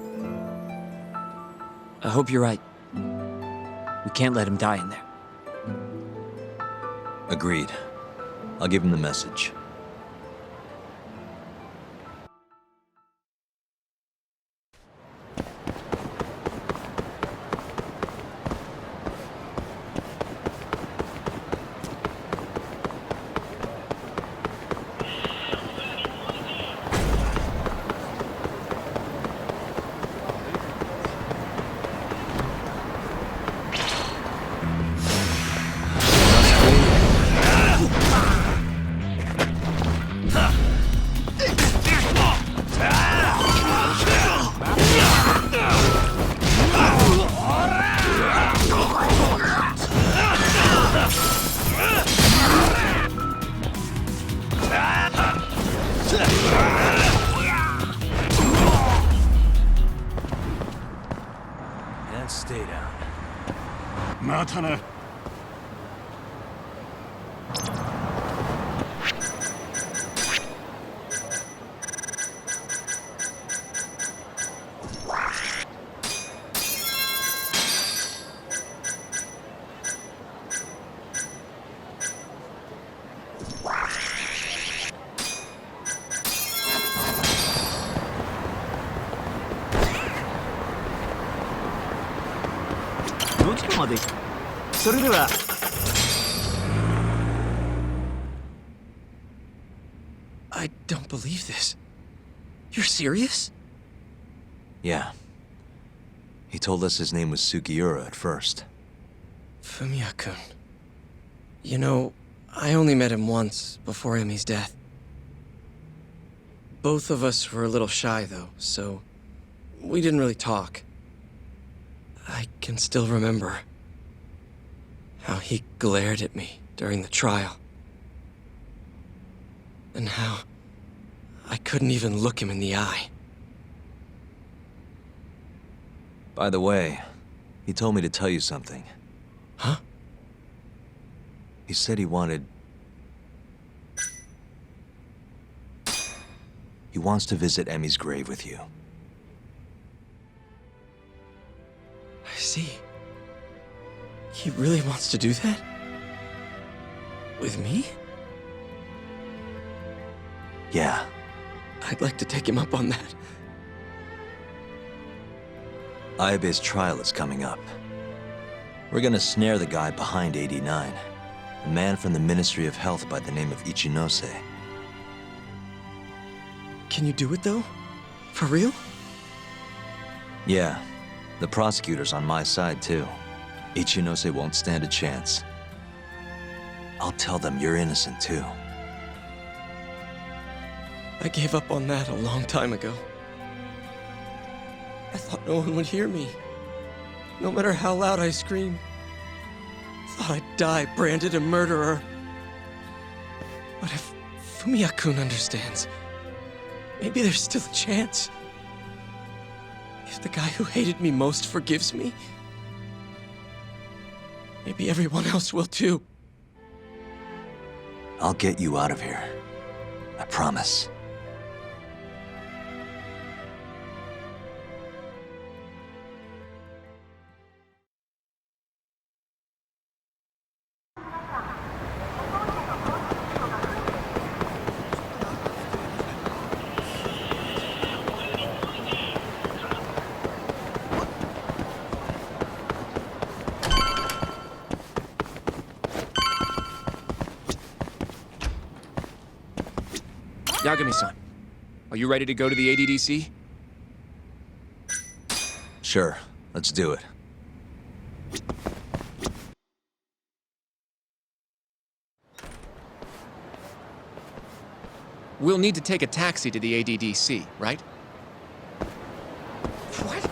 I hope you're right. We can't let him die in there. Agreed. I'll give him the message. たな。どちらまで。それでは。I don't believe this. You're serious? Yeah. He told us his name was Sugiura at first. Fumiya-kun. You know, I only met him once before Emi's death. Both of us were a little shy, though, so we didn't really talk. I can still remember how he glared at me during the trial. And how I couldn't even look him in the eye. By the way, he told me to tell you something. Huh? He said he wanted... He wants to visit Emi's grave with you. I see. He really wants to do that? With me? Yeah. I'd like to take him up on that. Ayabe's trial is coming up. We're gonna snare the guy behind 89, a man from the Ministry of Health by the name of Ichinose. Can you do it, though? For real? Yeah, the prosecutor's on my side, too. Ichinose won't stand a chance. I'll tell them you're innocent, too. I gave up on that a long time ago. I thought no one would hear me, no matter how loud I screamed. Thought I'd die branded a murderer. But if Fumiya-kun understands, maybe there's still a chance. If the guy who hated me most forgives me, maybe everyone else will too. I'll get you out of here. I promise. Yagami-san, are you ready to go to the ADDC? Sure, let's do it. We'll need to take a taxi to the ADDC, right? What?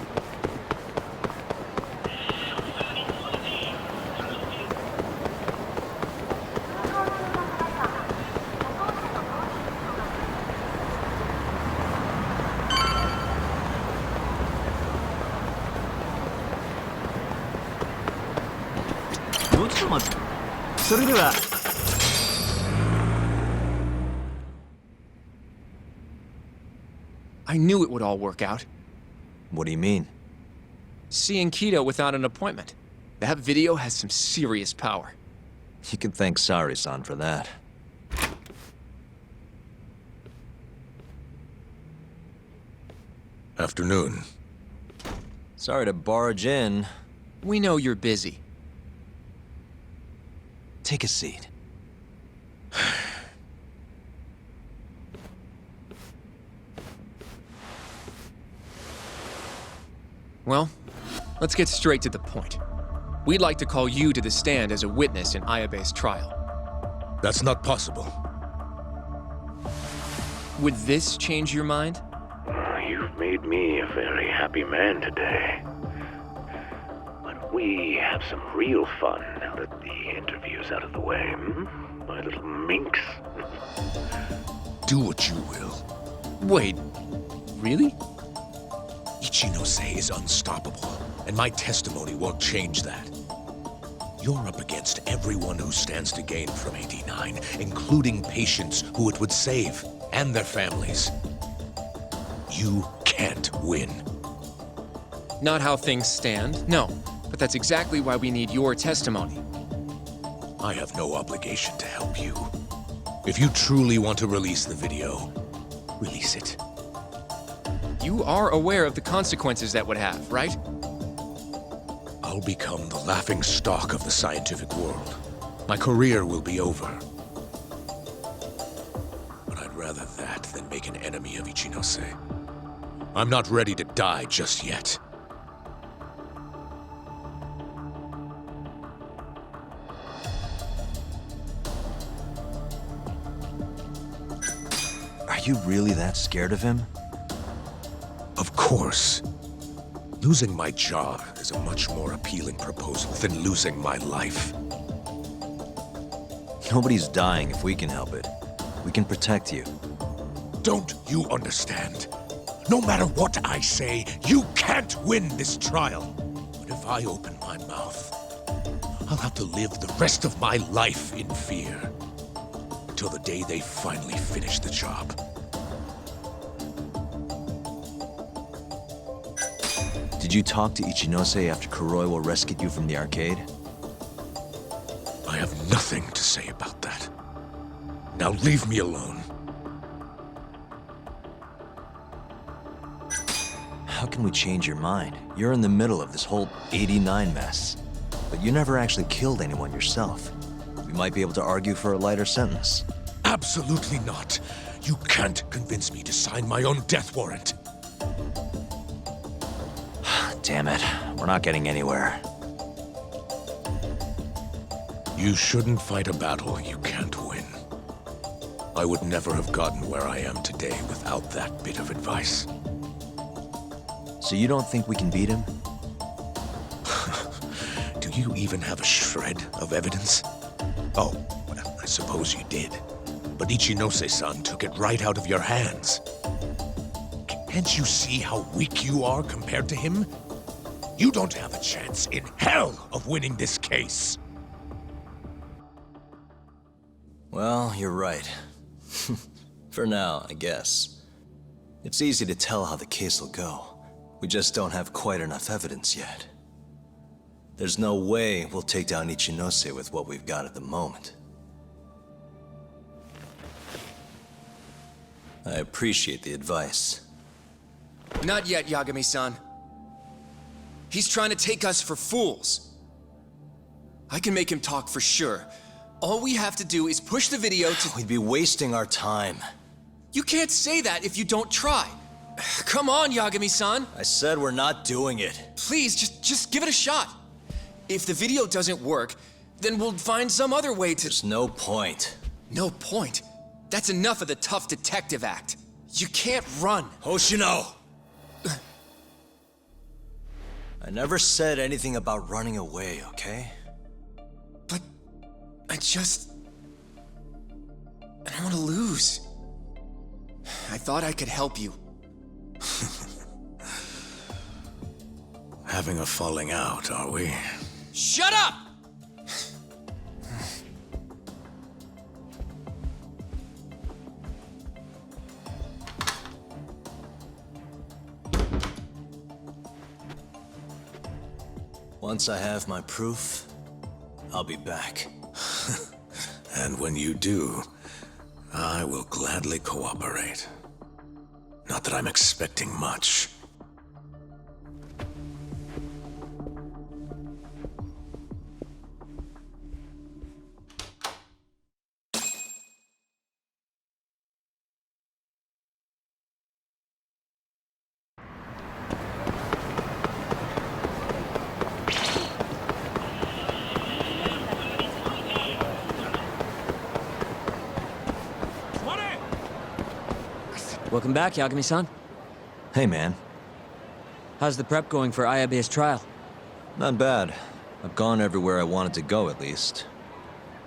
I knew it would all work out. What do you mean? Seeing Kido without an appointment. That video has some serious power. You can thank Sari-san for that. Afternoon. Sorry to barge in. We know you're busy. Take a seat. Well, let's get straight to the point. We'd like to call you to the stand as a witness in Ayabe's trial. That's not possible. Would this change your mind? You've made me a very happy man today. But we have some real fun now that the interview's out of the way, my little minx? Do what you will. Wait, really? Ichinose is unstoppable, and my testimony won't change that. You're up against everyone who stands to gain from 89, including patients who it would save, and their families. You can't win. Not how things stand, no. But that's exactly why we need your testimony. I have no obligation to help you. If you truly want to release the video, release it. You are aware of the consequences that would have, right? I'll become the laughing stock of the scientific world. My career will be over. But I'd rather that than make an enemy of Ichinose. I'm not ready to die just yet. Are you really that scared of him? Of course. Losing my job is a much more appealing proposal than losing my life. Nobody's dying if we can help it. We can protect you. Don't you understand? No matter what I say, you can't win this trial. But if I open my mouth, I'll have to live the rest of my life in fear. Until the day they finally finish the job. Did you talk to Ichinose after Kuroiwa rescued you from the arcade? I have nothing to say about that. Now leave me alone. How can we change your mind? You're in the middle of this whole 89 mess. But you never actually killed anyone yourself. We might be able to argue for a lighter sentence. Absolutely not. You can't convince me to sign my own death warrant. Damn it. We're not getting anywhere. You shouldn't fight a battle you can't win. I would never have gotten where I am today without that bit of advice. So you don't think we can beat him? Do you even have a shred of evidence? Oh, well, I suppose you did. But Ichinose-san took it right out of your hands. Can't you see how weak you are compared to him? You don't have a chance in hell of winning this case. Well, you're right. For now, I guess. It's easy to tell how the case will go. We just don't have quite enough evidence yet. There's no way we'll take down Ichinose with what we've got at the moment. I appreciate the advice. Not yet, Yagami-san. He's trying to take us for fools. I can make him talk for sure. All we have to do is push the video to— We'd be wasting our time. You can't say that if you don't try. Come on, Yagami-san. I said we're not doing it. Please, just give it a shot. If the video doesn't work, then we'll find some other way to— There's no point. No point? That's enough of the tough detective act. You can't run. Hoshino! I never said anything about running away, okay? But I don't want to lose. I thought I could help you. Having a falling out, are we? Shut up! Once I have my proof, I'll be back. And when you do, I will gladly cooperate. Not that I'm expecting much. Welcome back, Yagami-san. Hey, man. How's the prep going for Ayabe's trial? Not bad. I've gone everywhere I wanted to go, at least.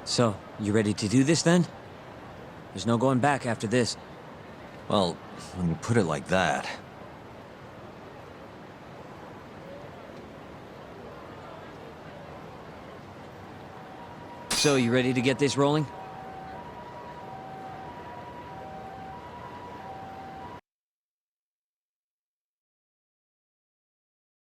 So, you ready to do this, then? There's no going back after this. Well, when you put it like that... So, you ready to get this rolling?